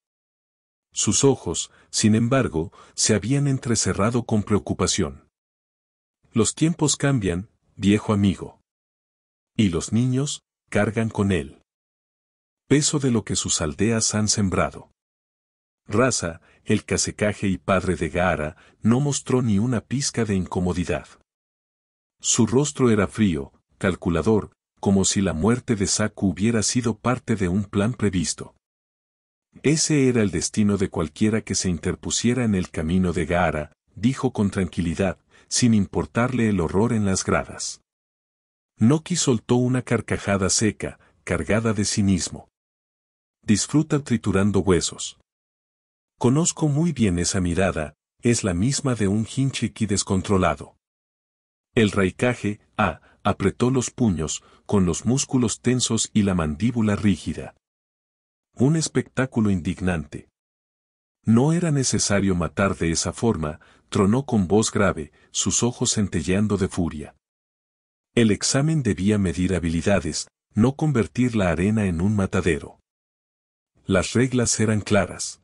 Sus ojos, sin embargo, se habían entrecerrado con preocupación. Los tiempos cambian, viejo amigo. Y los niños, cargan con él. Peso de lo que sus aldeas han sembrado. Rasa, el Kasekaje y padre de Gaara, no mostró ni una pizca de incomodidad. Su rostro era frío, calculador, como si la muerte de Saku hubiera sido parte de un plan previsto. Ese era el destino de cualquiera que se interpusiera en el camino de Gaara, dijo con tranquilidad, sin importarle el horror en las gradas. Noki soltó una carcajada seca, cargada de cinismo. Disfruta triturando huesos. Conozco muy bien esa mirada, es la misma de un Hinchiki descontrolado. El Raikage, apretó los puños, con los músculos tensos y la mandíbula rígida. Un espectáculo indignante. No era necesario matar de esa forma, tronó con voz grave, sus ojos centelleando de furia. El examen debía medir habilidades, no convertir la arena en un matadero. Las reglas eran claras.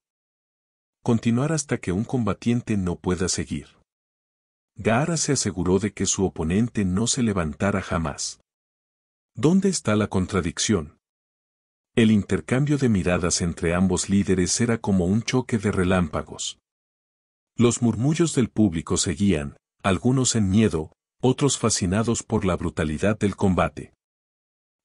Continuar hasta que un combatiente no pueda seguir. Gaara se aseguró de que su oponente no se levantara jamás. ¿Dónde está la contradicción? El intercambio de miradas entre ambos líderes era como un choque de relámpagos. Los murmullos del público seguían, algunos en miedo, otros fascinados por la brutalidad del combate.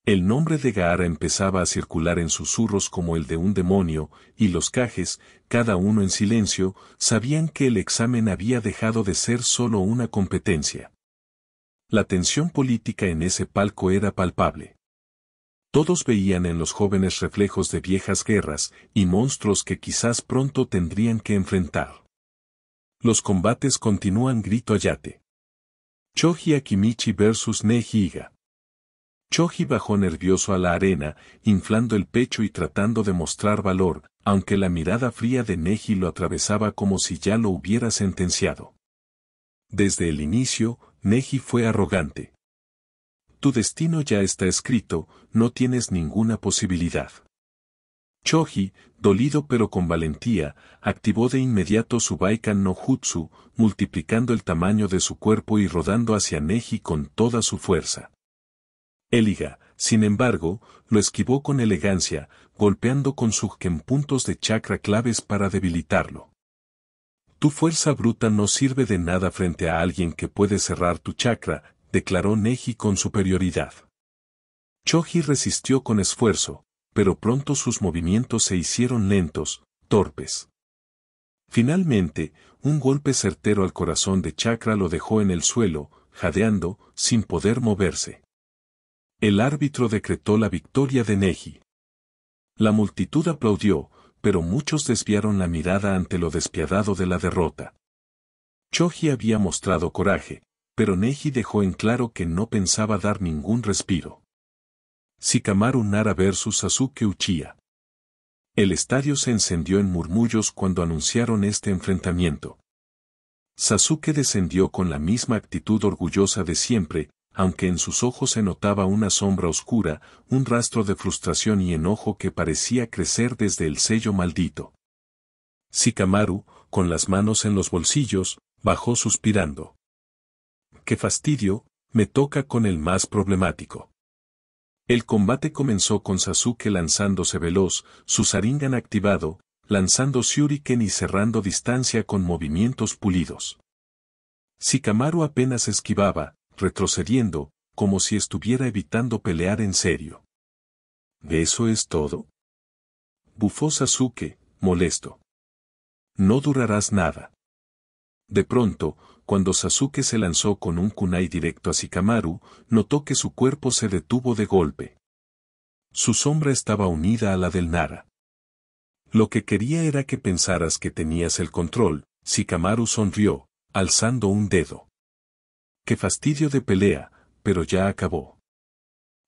El nombre de Gaara empezaba a circular en susurros como el de un demonio, y los Kages, cada uno en silencio, sabían que el examen había dejado de ser solo una competencia. La tensión política en ese palco era palpable. Todos veían en los jóvenes reflejos de viejas guerras, y monstruos que quizás pronto tendrían que enfrentar. Los combates continúan grito Ayate. Choji Akimichi vs Neji Iga. Choji bajó nervioso a la arena, inflando el pecho y tratando de mostrar valor, aunque la mirada fría de Neji lo atravesaba como si ya lo hubiera sentenciado. Desde el inicio, Neji fue arrogante. Tu destino ya está escrito, no tienes ninguna posibilidad. Choji, dolido pero con valentía, activó de inmediato su Baikan no Jutsu, multiplicando el tamaño de su cuerpo y rodando hacia Neji con toda su fuerza. Iga, sin embargo, lo esquivó con elegancia, golpeando con su Ken puntos de chakra claves para debilitarlo. Tu fuerza bruta no sirve de nada frente a alguien que puede cerrar tu chakra, declaró Neji con superioridad. Choji resistió con esfuerzo, pero pronto sus movimientos se hicieron lentos, torpes. Finalmente, un golpe certero al corazón de Chakra lo dejó en el suelo, jadeando, sin poder moverse. El árbitro decretó la victoria de Neji. La multitud aplaudió, pero muchos desviaron la mirada ante lo despiadado de la derrota. Choji había mostrado coraje, pero Neji dejó en claro que no pensaba dar ningún respiro. Shikamaru Nara vs Sasuke Uchiha. El estadio se encendió en murmullos cuando anunciaron este enfrentamiento. Sasuke descendió con la misma actitud orgullosa de siempre, aunque en sus ojos se notaba una sombra oscura, un rastro de frustración y enojo que parecía crecer desde el sello maldito. Shikamaru, con las manos en los bolsillos, bajó suspirando. ¡Qué fastidio! Me toca con el más problemático. El combate comenzó con Sasuke lanzándose veloz, su Sharingan activado, lanzando Shuriken y cerrando distancia con movimientos pulidos. Shikamaru apenas esquivaba, retrocediendo, como si estuviera evitando pelear en serio. ¿Eso es todo? Bufó Sasuke, molesto. No durarás nada. De pronto, cuando Sasuke se lanzó con un kunai directo a Shikamaru, notó que su cuerpo se detuvo de golpe. Su sombra estaba unida a la del Nara. Lo que quería era que pensaras que tenías el control. Shikamaru sonrió, alzando un dedo. Qué fastidio de pelea, pero ya acabó.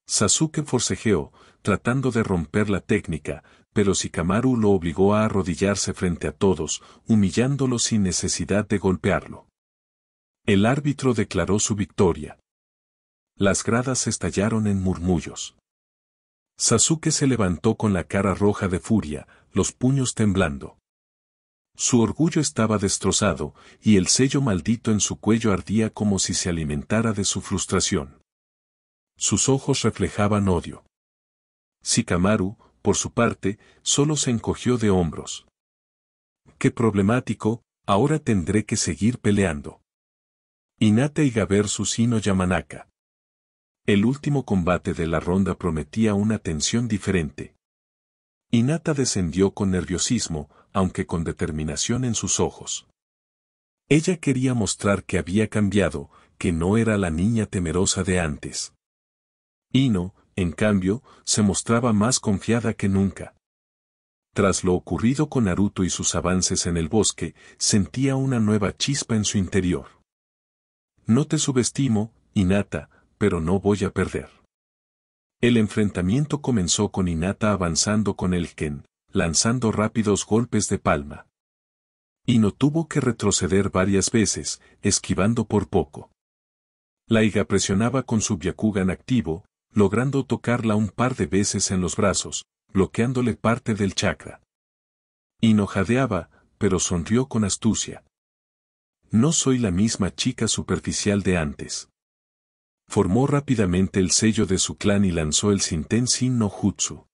Sasuke forcejeó, tratando de romper la técnica, pero Shikamaru lo obligó a arrodillarse frente a todos, humillándolo sin necesidad de golpearlo. El árbitro declaró su victoria. Las gradas estallaron en murmullos. Sasuke se levantó con la cara roja de furia, los puños temblando. Su orgullo estaba destrozado, y el sello maldito en su cuello ardía como si se alimentara de su frustración. Sus ojos reflejaban odio. Shikamaru, por su parte, solo se encogió de hombros. ¡Qué problemático! Ahora tendré que seguir peleando. Hinata Iga vs Ino Yamanaka. El último combate de la ronda prometía una tensión diferente. Hinata descendió con nerviosismo, aunque con determinación en sus ojos. Ella quería mostrar que había cambiado, que no era la niña temerosa de antes. Ino, en cambio, se mostraba más confiada que nunca. Tras lo ocurrido con Naruto y sus avances en el bosque, sentía una nueva chispa en su interior. No te subestimo, Hinata, pero no voy a perder. El enfrentamiento comenzó con Hinata avanzando con el Ken, lanzando rápidos golpes de palma. Ino tuvo que retroceder varias veces, esquivando por poco. La Iga presionaba con su Byakugan activo, logrando tocarla un par de veces en los brazos, bloqueándole parte del chakra. Ino jadeaba, pero sonrió con astucia. No soy la misma chica superficial de antes. Formó rápidamente el sello de su clan y lanzó el Shinten-Shin no Jutsu.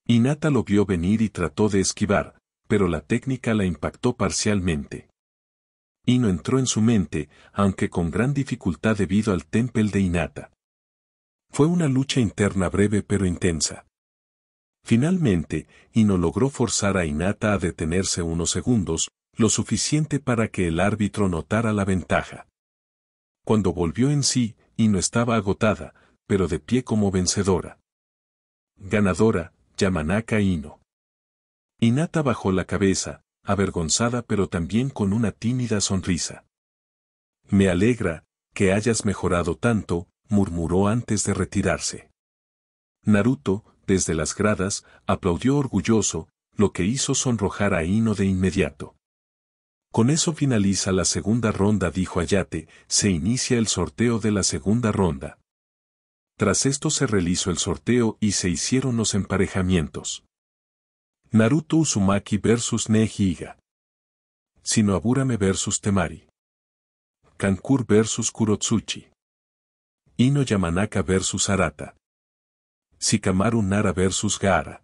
Hinata lo vio venir y trató de esquivar, pero la técnica la impactó parcialmente. Ino entró en su mente, aunque con gran dificultad debido al temple de Hinata. Fue una lucha interna breve pero intensa. Finalmente, Ino logró forzar a Hinata a detenerse unos segundos, lo suficiente para que el árbitro notara la ventaja. Cuando volvió en sí, Ino estaba agotada, pero de pie como vencedora. Ganadora, Yamanaka Ino. Hinata bajó la cabeza, avergonzada pero también con una tímida sonrisa. Me alegra, que hayas mejorado tanto, murmuró antes de retirarse. Naruto, desde las gradas, aplaudió orgulloso, lo que hizo sonrojar a Ino de inmediato. Con eso finaliza la segunda ronda, dijo Hayate, se inicia el sorteo de la segunda ronda. Tras esto se realizó el sorteo y se hicieron los emparejamientos. Naruto Uzumaki vs Neji Iga. Shinoaburame vs Temari. Kankuro vs Kurotsuchi. Ino Yamanaka vs Arata. Shikamaru Nara vs Gaara.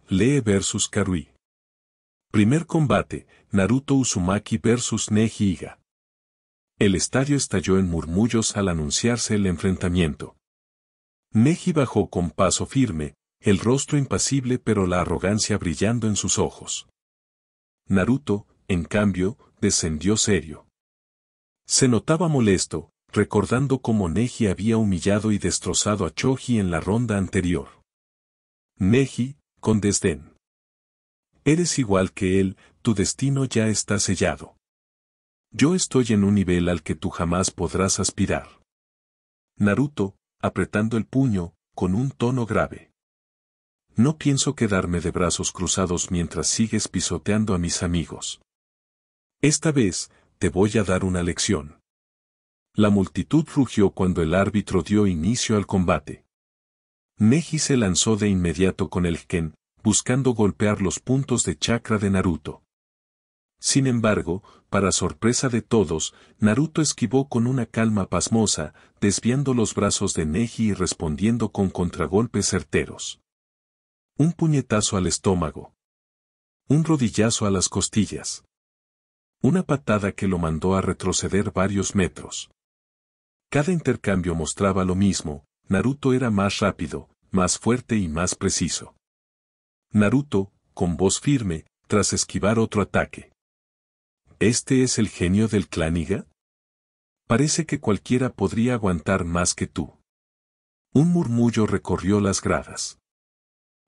Lee vs Karui. Primer combate, Naruto Uzumaki vs Neji Iga. El estadio estalló en murmullos al anunciarse el enfrentamiento. Neji bajó con paso firme, el rostro impasible pero la arrogancia brillando en sus ojos. Naruto, en cambio, descendió serio. Se notaba molesto, recordando cómo Neji había humillado y destrozado a Choji en la ronda anterior. Neji, con desdén. Eres igual que él, tu destino ya está sellado. Yo estoy en un nivel al que tú jamás podrás aspirar. Naruto, apretando el puño, con un tono grave. No pienso quedarme de brazos cruzados mientras sigues pisoteando a mis amigos. Esta vez, te voy a dar una lección. La multitud rugió cuando el árbitro dio inicio al combate. Neji se lanzó de inmediato con el Ken, buscando golpear los puntos de chakra de Naruto. Sin embargo, para sorpresa de todos, Naruto esquivó con una calma pasmosa, desviando los brazos de Neji y respondiendo con contragolpes certeros. Un puñetazo al estómago. Un rodillazo a las costillas. Una patada que lo mandó a retroceder varios metros. Cada intercambio mostraba lo mismo, Naruto era más rápido, más fuerte y más preciso. Naruto, con voz firme, tras esquivar otro ataque. ¿Este es el genio del clan Iga? Parece que cualquiera podría aguantar más que tú. Un murmullo recorrió las gradas.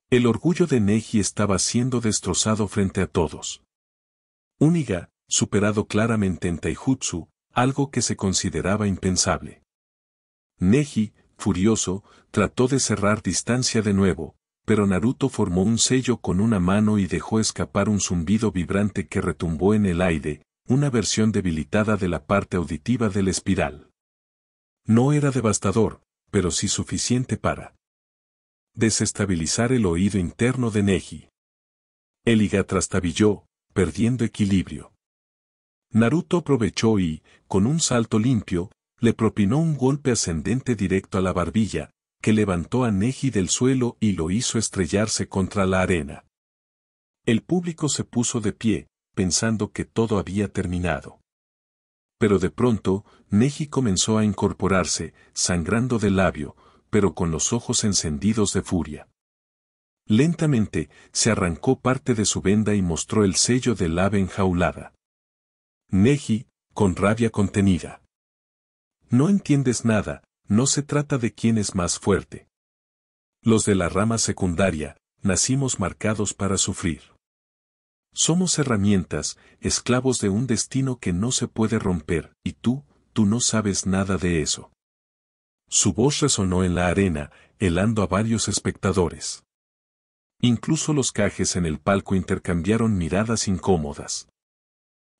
El orgullo de Neji estaba siendo destrozado frente a todos. Un Iga, superado claramente en Taijutsu, algo que se consideraba impensable. Neji, furioso, trató de cerrar distancia de nuevo, pero Naruto formó un sello con una mano y dejó escapar un zumbido vibrante que retumbó en el aire, una versión debilitada de la parte auditiva del espiral. No era devastador, pero sí suficiente para desestabilizar el oído interno de Neji. El Iga trastabilló, perdiendo equilibrio. Naruto aprovechó y, con un salto limpio, le propinó un golpe ascendente directo a la barbilla, que levantó a Neji del suelo y lo hizo estrellarse contra la arena. El público se puso de pie, pensando que todo había terminado. Pero de pronto, Neji comenzó a incorporarse, sangrando del labio, pero con los ojos encendidos de furia. Lentamente, se arrancó parte de su venda y mostró el sello del ave enjaulada. Neji, con rabia contenida. No entiendes nada, no se trata de quién es más fuerte. Los de la rama secundaria, nacimos marcados para sufrir. Somos herramientas, esclavos de un destino que no se puede romper, y tú no sabes nada de eso. Su voz resonó en la arena, helando a varios espectadores. Incluso los cajes en el palco intercambiaron miradas incómodas.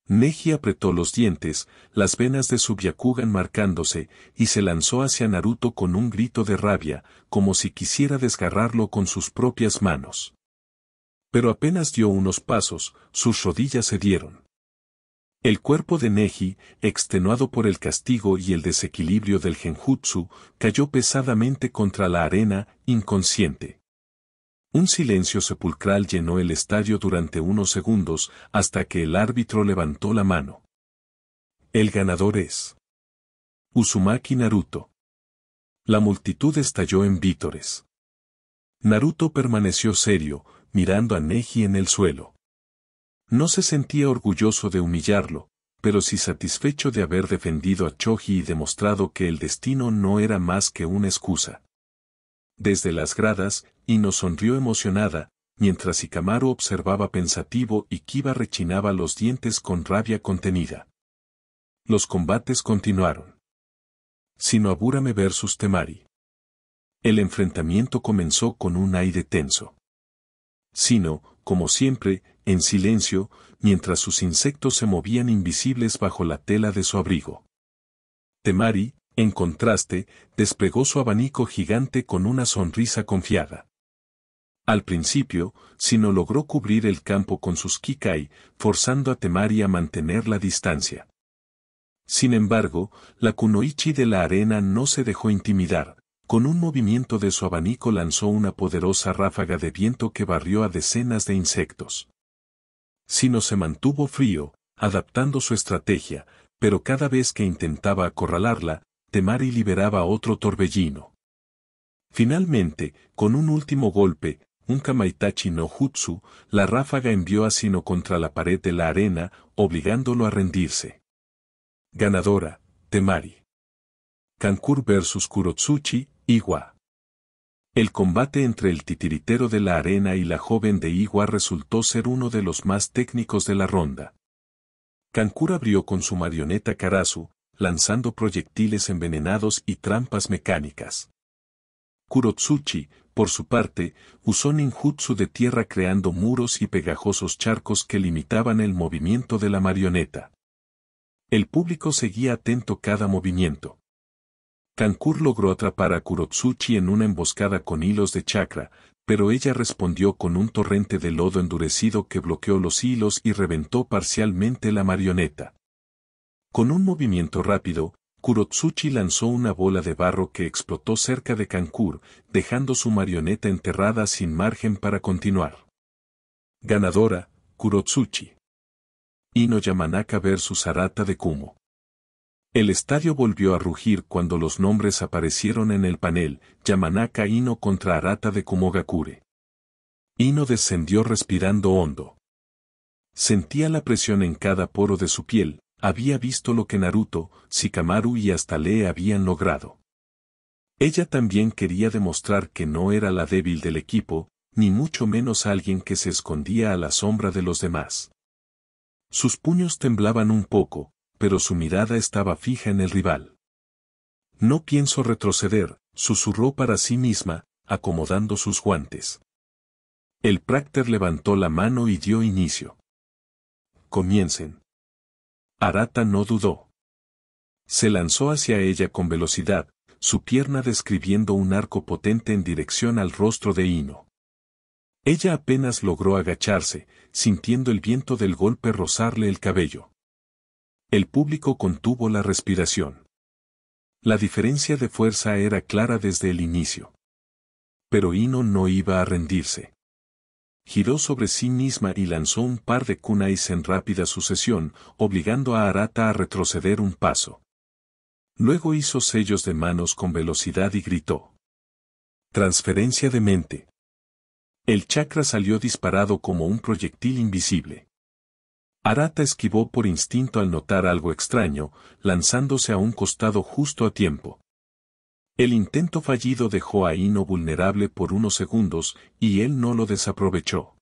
Neji apretó los dientes, las venas de su Byakugan marcándose, y se lanzó hacia Naruto con un grito de rabia, como si quisiera desgarrarlo con sus propias manos. Pero apenas dio unos pasos, sus rodillas cedieron. El cuerpo de Neji, extenuado por el castigo y el desequilibrio del genjutsu, cayó pesadamente contra la arena, inconsciente. Un silencio sepulcral llenó el estadio durante unos segundos, hasta que el árbitro levantó la mano. El ganador es Uzumaki Naruto. La multitud estalló en vítores. Naruto permaneció serio, mirando a Neji en el suelo. No se sentía orgulloso de humillarlo, pero sí satisfecho de haber defendido a Choji y demostrado que el destino no era más que una excusa. Desde las gradas, Ino sonrió emocionada, mientras Shikamaru observaba pensativo y Kiba rechinaba los dientes con rabia contenida. Los combates continuaron. Shino Aburame vs Temari. El enfrentamiento comenzó con un aire tenso. Shino, como siempre, en silencio, mientras sus insectos se movían invisibles bajo la tela de su abrigo. Temari, en contraste, desplegó su abanico gigante con una sonrisa confiada. Al principio, Shino logró cubrir el campo con sus Kikai, forzando a Temari a mantener la distancia. Sin embargo, la kunoichi de la arena no se dejó intimidar. Con un movimiento de su abanico lanzó una poderosa ráfaga de viento que barrió a decenas de insectos. Shino se mantuvo frío, adaptando su estrategia, pero cada vez que intentaba acorralarla, Temari liberaba otro torbellino. Finalmente, con un último golpe, un Kamaitachi no Jutsu, la ráfaga envió a Sino contra la pared de la arena, obligándolo a rendirse. Ganadora, Temari. Kankuro vs Kurotsuchi, Iwa. El combate entre el titiritero de la arena y la joven de Iwa resultó ser uno de los más técnicos de la ronda. Kankuro abrió con su marioneta Karasu, lanzando proyectiles envenenados y trampas mecánicas. Kurotsuchi, por su parte, usó ninjutsu de tierra creando muros y pegajosos charcos que limitaban el movimiento de la marioneta. El público seguía atento cada movimiento. Kankuro logró atrapar a Kurotsuchi en una emboscada con hilos de chakra, pero ella respondió con un torrente de lodo endurecido que bloqueó los hilos y reventó parcialmente la marioneta. Con un movimiento rápido, Kurotsuchi lanzó una bola de barro que explotó cerca de Kankuro, dejando su marioneta enterrada sin margen para continuar. Ganadora, Kurotsuchi. Ino Yamanaka vs Arata de Kumo. El estadio volvió a rugir cuando los nombres aparecieron en el panel, Yamanaka Ino contra Arata de Kumogakure. Ino descendió respirando hondo. Sentía la presión en cada poro de su piel, había visto lo que Naruto, Shikamaru y hasta Lee habían logrado. Ella también quería demostrar que no era la débil del equipo, ni mucho menos alguien que se escondía a la sombra de los demás. Sus puños temblaban un poco, pero su mirada estaba fija en el rival. No pienso retroceder, susurró para sí misma, acomodando sus guantes. El Prácter levantó la mano y dio inicio. Comiencen. Arata no dudó. Se lanzó hacia ella con velocidad, su pierna describiendo un arco potente en dirección al rostro de Ino. Ella apenas logró agacharse, sintiendo el viento del golpe rozarle el cabello. El público contuvo la respiración. La diferencia de fuerza era clara desde el inicio. Pero Ino no iba a rendirse. Giró sobre sí misma y lanzó un par de kunais en rápida sucesión, obligando a Arata a retroceder un paso. Luego hizo sellos de manos con velocidad y gritó. Transferencia de mente. El chakra salió disparado como un proyectil invisible. Arata esquivó por instinto al notar algo extraño, lanzándose a un costado justo a tiempo. El intento fallido dejó a Ino vulnerable por unos segundos, y él no lo desaprovechó.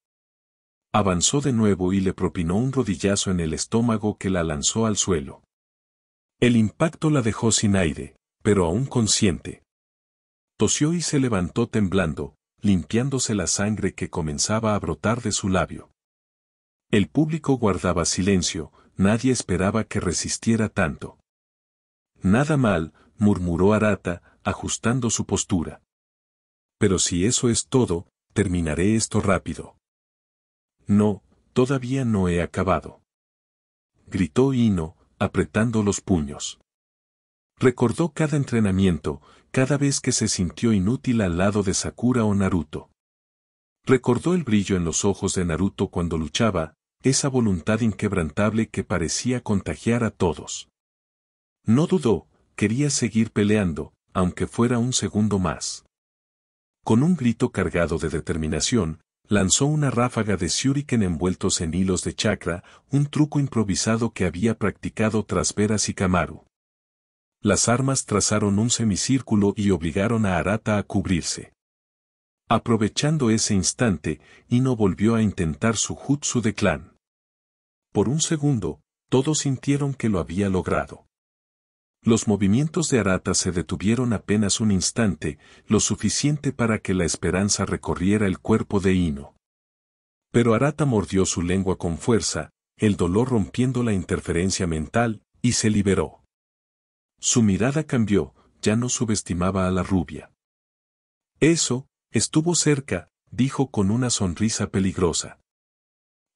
Avanzó de nuevo y le propinó un rodillazo en el estómago que la lanzó al suelo. El impacto la dejó sin aire, pero aún consciente. Tosió y se levantó temblando, limpiándose la sangre que comenzaba a brotar de su labio. El público guardaba silencio, nadie esperaba que resistiera tanto. Nada mal, murmuró Arata, ajustando su postura. Pero si eso es todo, terminaré esto rápido. No, todavía no he acabado. Gritó Ino, apretando los puños. Recordó cada entrenamiento, cada vez que se sintió inútil al lado de Sakura o Naruto. Recordó el brillo en los ojos de Naruto cuando luchaba, esa voluntad inquebrantable que parecía contagiar a todos. No dudó, quería seguir peleando, aunque fuera un segundo más. Con un grito cargado de determinación, lanzó una ráfaga de shuriken envueltos en hilos de chakra, un truco improvisado que había practicado tras ver a Shikamaru. Las armas trazaron un semicírculo y obligaron a Arata a cubrirse. Aprovechando ese instante, Ino volvió a intentar su jutsu de clan. Por un segundo, todos sintieron que lo había logrado. Los movimientos de Arata se detuvieron apenas un instante, lo suficiente para que la esperanza recorriera el cuerpo de Ino. Pero Arata mordió su lengua con fuerza, el dolor rompiendo la interferencia mental, y se liberó. Su mirada cambió, ya no subestimaba a la rubia. Eso, estuvo cerca, dijo con una sonrisa peligrosa.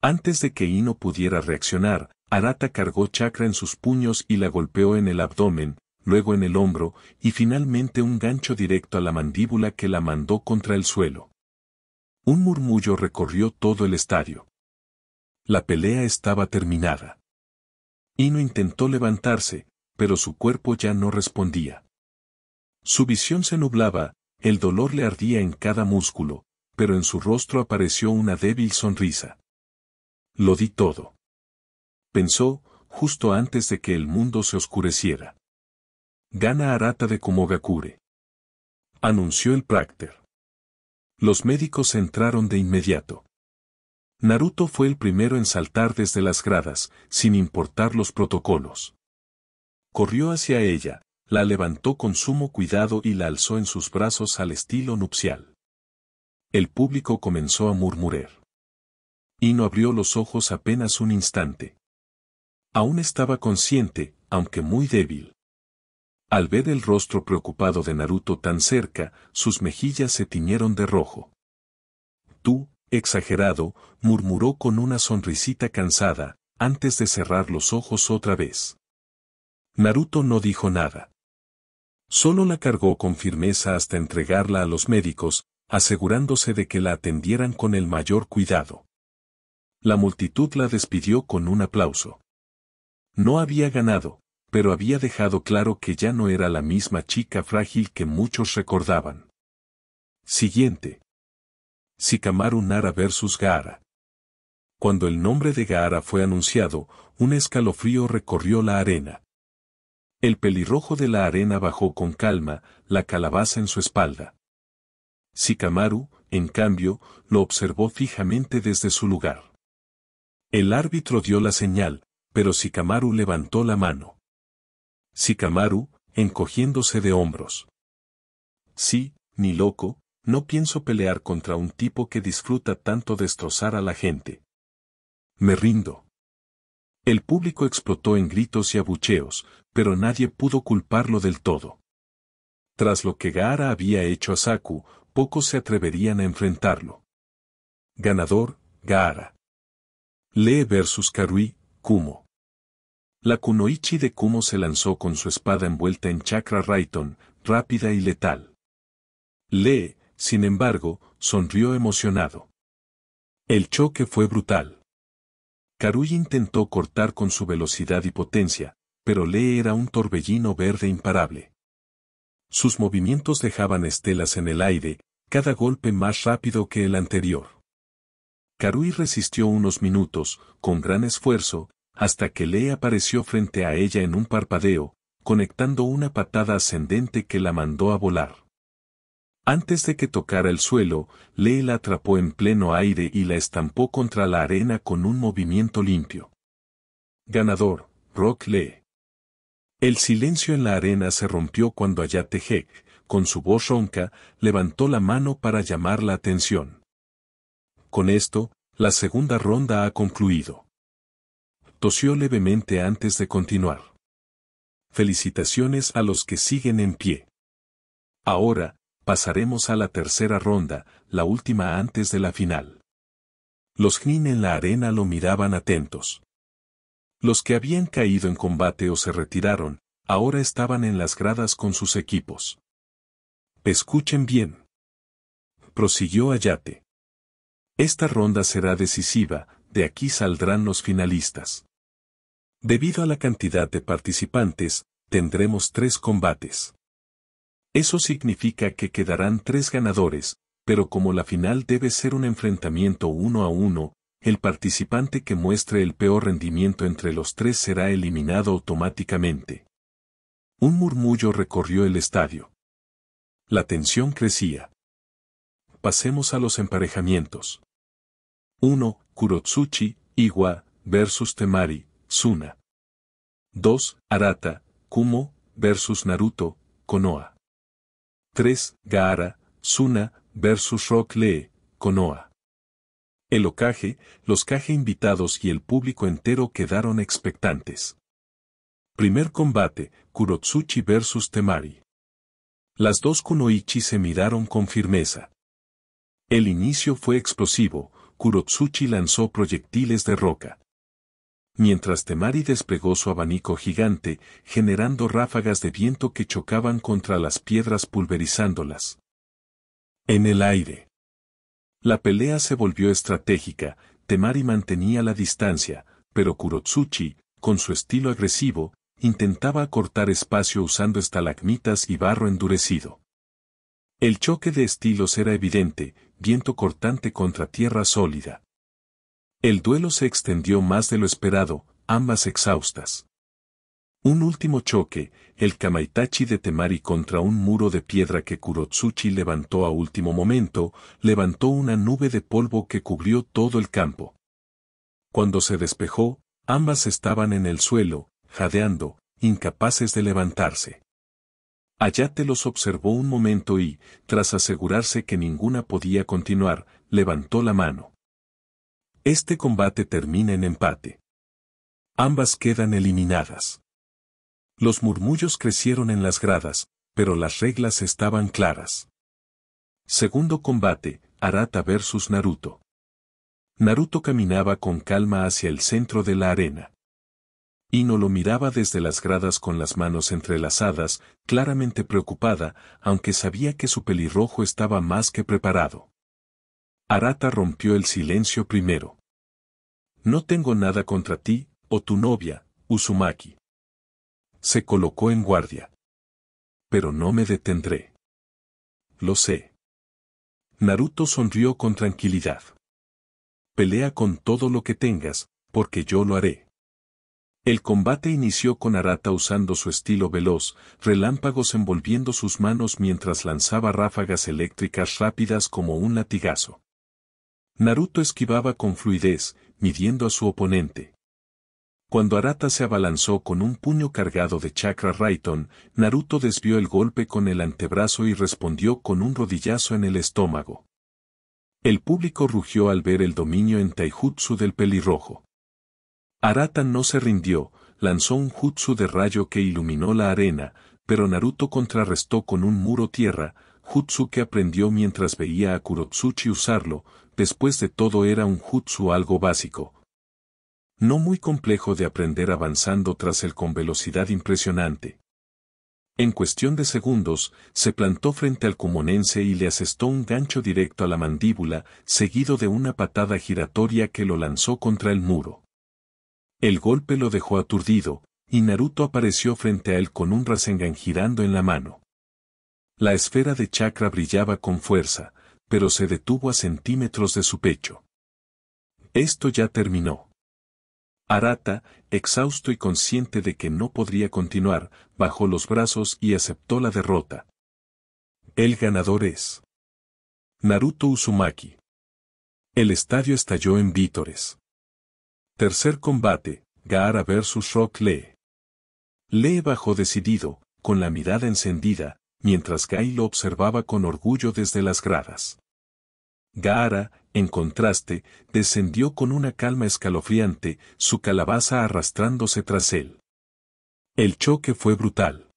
Antes de que Ino pudiera reaccionar, Arata cargó chakra en sus puños y la golpeó en el abdomen, luego en el hombro, y finalmente un gancho directo a la mandíbula que la mandó contra el suelo. Un murmullo recorrió todo el estadio. La pelea estaba terminada. Ino intentó levantarse, pero su cuerpo ya no respondía. Su visión se nublaba, El dolor le ardía en cada músculo, pero en su rostro apareció una débil sonrisa. Lo di todo. Pensó, justo antes de que el mundo se oscureciera. Gana Arata de Kumogakure. Anunció el Prácter. Los médicos entraron de inmediato. Naruto fue el primero en saltar desde las gradas, sin importar los protocolos. Corrió hacia ella, la levantó con sumo cuidado y la alzó en sus brazos al estilo nupcial. El público comenzó a murmurar. Ino abrió los ojos apenas un instante. Aún estaba consciente, aunque muy débil. Al ver el rostro preocupado de Naruto tan cerca, sus mejillas se tiñeron de rojo. Tú, exagerado, murmuró con una sonrisita cansada, antes de cerrar los ojos otra vez. Naruto no dijo nada. Solo la cargó con firmeza hasta entregarla a los médicos, asegurándose de que la atendieran con el mayor cuidado. La multitud la despidió con un aplauso. No había ganado, pero había dejado claro que ya no era la misma chica frágil que muchos recordaban. Siguiente. Shikamaru Nara vs Gaara. Cuando el nombre de Gaara fue anunciado, un escalofrío recorrió la arena. El pelirrojo de la arena bajó con calma, la calabaza en su espalda. Shikamaru, en cambio, lo observó fijamente desde su lugar. El árbitro dio la señal, pero Shikamaru levantó la mano. Shikamaru, encogiéndose de hombros. Sí, ni loco, no pienso pelear contra un tipo que disfruta tanto destrozar a la gente. Me rindo. El público explotó en gritos y abucheos, pero nadie pudo culparlo del todo. Tras lo que Gaara había hecho a Saku, pocos se atreverían a enfrentarlo. Ganador, Gaara. Lee vs Karui, Kumo. La kunoichi de Kumo se lanzó con su espada envuelta en chakra Raiten, rápida y letal. Lee, sin embargo, sonrió emocionado. El choque fue brutal. Karui intentó cortar con su velocidad y potencia, pero Lee era un torbellino verde imparable. Sus movimientos dejaban estelas en el aire, cada golpe más rápido que el anterior. Karui resistió unos minutos, con gran esfuerzo, hasta que Lee apareció frente a ella en un parpadeo, conectando una patada ascendente que la mandó a volar. Antes de que tocara el suelo, Lee la atrapó en pleno aire y la estampó contra la arena con un movimiento limpio. Ganador, Rock Lee. El silencio en la arena se rompió cuando Hayate Heck, con su voz ronca, levantó la mano para llamar la atención. Con esto, la segunda ronda ha concluido. Tosió levemente antes de continuar. Felicitaciones a los que siguen en pie. Ahora, pasaremos a la tercera ronda, la última antes de la final. Los Nin en la arena lo miraban atentos. Los que habían caído en combate o se retiraron, ahora estaban en las gradas con sus equipos. Escuchen bien. Prosiguió Hayate. Esta ronda será decisiva, de aquí saldrán los finalistas. Debido a la cantidad de participantes, tendremos 3 combates. Eso significa que quedarán 3 ganadores, pero como la final debe ser un enfrentamiento 1 a 1, el participante que muestre el peor rendimiento entre los 3 será eliminado automáticamente. Un murmullo recorrió el estadio. La tensión crecía. Pasemos a los emparejamientos. 1. Kurotsuchi, Iwa, vs Temari, Suna. 2. Arata, Kumo, vs Naruto, Konoha. 3. Gaara, Suna, vs Rock Lee, Konoha. El Hokage, los Kage invitados y el público entero quedaron expectantes. Primer combate, Kurotsuchi vs Temari. Las dos kunoichi se miraron con firmeza. El inicio fue explosivo, Kurotsuchi lanzó proyectiles de roca. Mientras Temari desplegó su abanico gigante, generando ráfagas de viento que chocaban contra las piedras pulverizándolas. En el aire. La pelea se volvió estratégica, Temari mantenía la distancia, pero Kurotsuchi, con su estilo agresivo, intentaba acortar espacio usando estalagmitas y barro endurecido. El choque de estilos era evidente, viento cortante contra tierra sólida. El duelo se extendió más de lo esperado, ambas exhaustas. Un último choque, el Kamaitachi de Temari contra un muro de piedra que Kurotsuchi levantó a último momento, levantó una nube de polvo que cubrió todo el campo. Cuando se despejó, ambas estaban en el suelo, jadeando, incapaces de levantarse. Ayate los observó un momento y, tras asegurarse que ninguna podía continuar, levantó la mano. Este combate termina en empate. Ambas quedan eliminadas. Los murmullos crecieron en las gradas, pero las reglas estaban claras. Segundo combate, Arata vs Naruto. Naruto caminaba con calma hacia el centro de la arena. Ino lo miraba desde las gradas con las manos entrelazadas, claramente preocupada, aunque sabía que su pelirrojo estaba más que preparado. Arata rompió el silencio primero. No tengo nada contra ti, o tu novia, Uzumaki. Se colocó en guardia. Pero no me detendré. Lo sé. Naruto sonrió con tranquilidad. Pelea con todo lo que tengas, porque yo lo haré. El combate inició con Arata usando su estilo veloz, relámpagos envolviendo sus manos mientras lanzaba ráfagas eléctricas rápidas como un latigazo. Naruto esquivaba con fluidez, midiendo a su oponente. Cuando Arata se abalanzó con un puño cargado de chakra Raton, Naruto desvió el golpe con el antebrazo y respondió con un rodillazo en el estómago. El público rugió al ver el dominio en taijutsu del pelirrojo. Arata no se rindió, lanzó un jutsu de rayo que iluminó la arena, pero Naruto contrarrestó con un muro tierra, jutsu que aprendió mientras veía a Kurotsuchi usarlo. Después de todo era un jutsu algo básico. No muy complejo de aprender avanzando tras él con velocidad impresionante. En cuestión de segundos, se plantó frente al kumonense y le asestó un gancho directo a la mandíbula, seguido de una patada giratoria que lo lanzó contra el muro. El golpe lo dejó aturdido, y Naruto apareció frente a él con un Rasengan girando en la mano. La esfera de chakra brillaba con fuerza, pero se detuvo a centímetros de su pecho. Esto ya terminó. Arata, exhausto y consciente de que no podría continuar, bajó los brazos y aceptó la derrota. El ganador es Naruto Uzumaki. El estadio estalló en vítores. Tercer combate, Gaara vs Rock Lee. Lee bajó decidido, con la mirada encendida, mientras Gai lo observaba con orgullo desde las gradas. Gaara, en contraste, descendió con una calma escalofriante, su calabaza arrastrándose tras él. El choque fue brutal.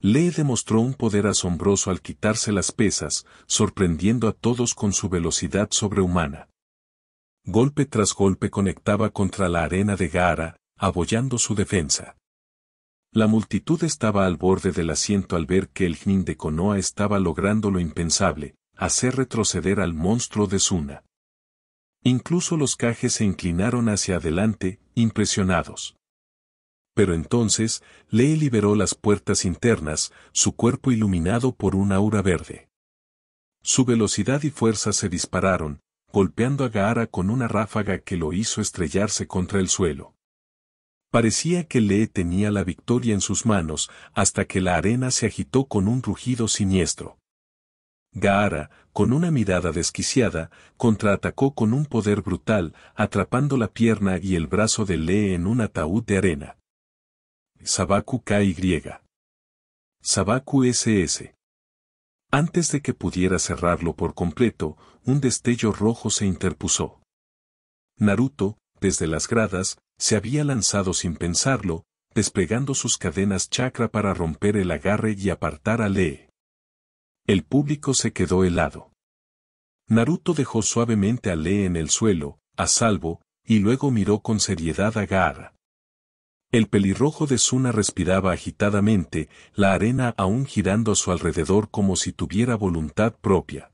Lee demostró un poder asombroso al quitarse las pesas, sorprendiendo a todos con su velocidad sobrehumana. Golpe tras golpe conectaba contra la arena de Gaara, abollando su defensa. La multitud estaba al borde del asiento al ver que el Nin de Konoha estaba logrando lo impensable, hacer retroceder al monstruo de Suna. Incluso los Kage se inclinaron hacia adelante, impresionados. Pero entonces, Lee liberó las puertas internas, su cuerpo iluminado por un aura verde. Su velocidad y fuerza se dispararon, golpeando a Gaara con una ráfaga que lo hizo estrellarse contra el suelo. Parecía que Lee tenía la victoria en sus manos, hasta que la arena se agitó con un rugido siniestro. Gaara, con una mirada desquiciada, contraatacó con un poder brutal, atrapando la pierna y el brazo de Lee en un ataúd de arena. Sabaku KY. Sabaku SS. Antes de que pudiera cerrarlo por completo, un destello rojo se interpuso. Naruto, desde las gradas, se había lanzado sin pensarlo, desplegando sus cadenas chakra para romper el agarre y apartar a Lee. El público se quedó helado. Naruto dejó suavemente a Lee en el suelo, a salvo, y luego miró con seriedad a Gaara. El pelirrojo de Suna respiraba agitadamente, la arena aún girando a su alrededor como si tuviera voluntad propia.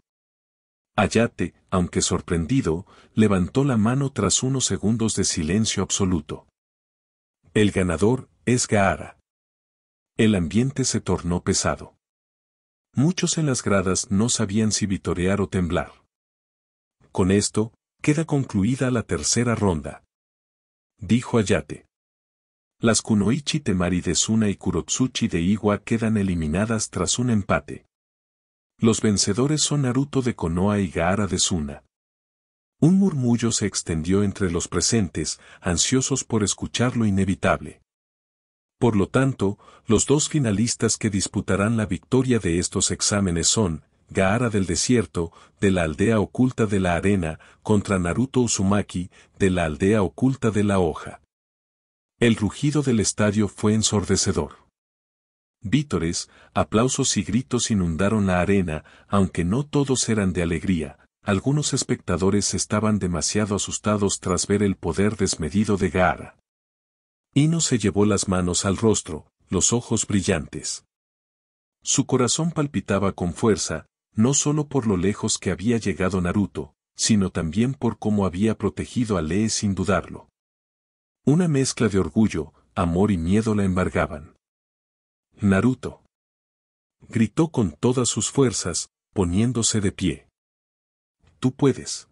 Ayate, aunque sorprendido, levantó la mano tras unos segundos de silencio absoluto. El ganador es Gaara. El ambiente se tornó pesado. Muchos en las gradas no sabían si vitorear o temblar. Con esto, queda concluida la tercera ronda, dijo Hayate. Las Kunoichi Temari de Suna y Kurotsuchi de Iwa quedan eliminadas tras un empate. Los vencedores son Naruto de Konoha y Gaara de Suna. Un murmullo se extendió entre los presentes, ansiosos por escuchar lo inevitable. Por lo tanto, los dos finalistas que disputarán la victoria de estos exámenes son, Gaara del Desierto, de la aldea oculta de la arena, contra Naruto Uzumaki, de la aldea oculta de la hoja. El rugido del estadio fue ensordecedor. Vítores, aplausos y gritos inundaron la arena, aunque no todos eran de alegría. Algunos espectadores estaban demasiado asustados tras ver el poder desmedido de Gaara. Ino se llevó las manos al rostro, los ojos brillantes. Su corazón palpitaba con fuerza, no solo por lo lejos que había llegado Naruto, sino también por cómo había protegido a Lee sin dudarlo. Una mezcla de orgullo, amor y miedo la embargaban. Naruto, gritó con todas sus fuerzas, poniéndose de pie. Tú puedes.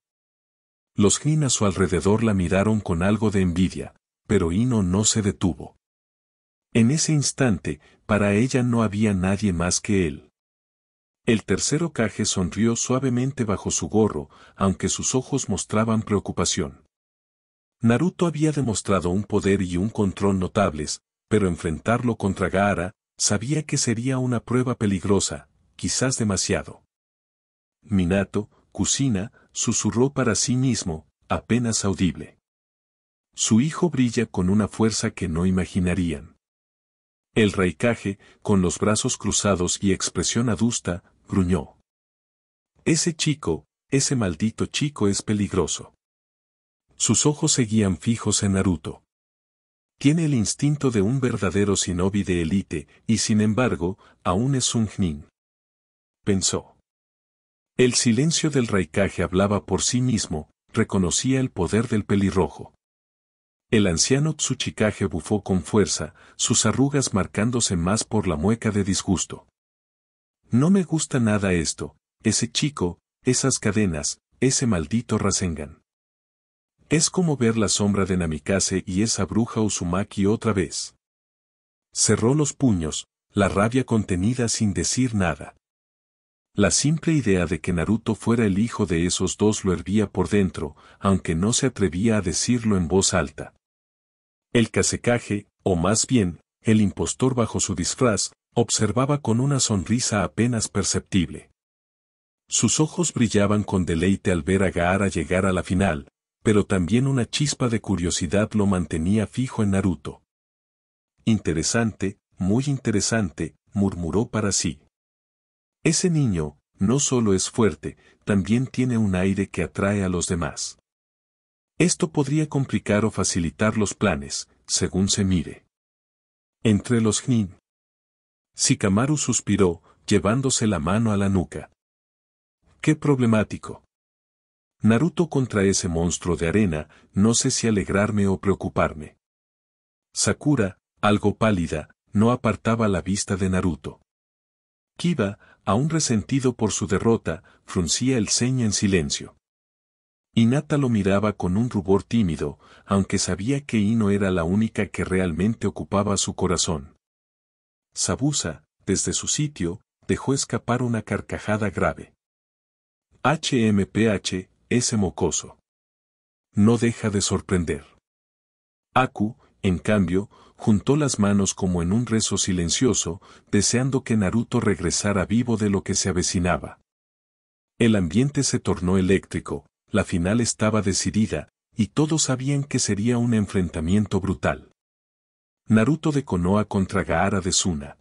Los Jin a su alrededor la miraron con algo de envidia, pero Ino no se detuvo. En ese instante, para ella no había nadie más que él. El tercer Hokage sonrió suavemente bajo su gorro, aunque sus ojos mostraban preocupación. Naruto había demostrado un poder y un control notables, pero enfrentarlo contra Gaara, sabía que sería una prueba peligrosa, quizás demasiado. Minato, Kusina, susurró para sí mismo, apenas audible. Su hijo brilla con una fuerza que no imaginarían. El Raikage, con los brazos cruzados y expresión adusta, gruñó. Ese chico, ese maldito chico es peligroso. Sus ojos seguían fijos en Naruto. Tiene el instinto de un verdadero shinobi de élite, y sin embargo, aún es un Chunin. Pensó. El silencio del Raikage hablaba por sí mismo, reconocía el poder del pelirrojo. El anciano Tsuchikage bufó con fuerza, sus arrugas marcándose más por la mueca de disgusto. No me gusta nada esto, ese chico, esas cadenas, ese maldito Rasengan. Es como ver la sombra de Namikaze y esa bruja Uzumaki otra vez. Cerró los puños, la rabia contenida sin decir nada. La simple idea de que Naruto fuera el hijo de esos dos lo hervía por dentro, aunque no se atrevía a decirlo en voz alta. El Kazekage, o más bien, el impostor bajo su disfraz, observaba con una sonrisa apenas perceptible. Sus ojos brillaban con deleite al ver a Gaara llegar a la final, pero también una chispa de curiosidad lo mantenía fijo en Naruto. Interesante, muy interesante, murmuró para sí. Ese niño, no solo es fuerte, también tiene un aire que atrae a los demás. Esto podría complicar o facilitar los planes, según se mire. Entre los Chunin. Shikamaru suspiró, llevándose la mano a la nuca. ¡Qué problemático! Naruto contra ese monstruo de arena, no sé si alegrarme o preocuparme. Sakura, algo pálida, no apartaba la vista de Naruto. Kiba, aún resentido por su derrota, fruncía el ceño en silencio. Hinata lo miraba con un rubor tímido, aunque sabía que Ino era la única que realmente ocupaba su corazón. Zabuza, desde su sitio, dejó escapar una carcajada grave. HMPH, ese mocoso. No deja de sorprender. Aku, en cambio, juntó las manos como en un rezo silencioso, deseando que Naruto regresara vivo de lo que se avecinaba. El ambiente se tornó eléctrico, la final estaba decidida, y todos sabían que sería un enfrentamiento brutal. Naruto de Konoha contra Gaara de Suna.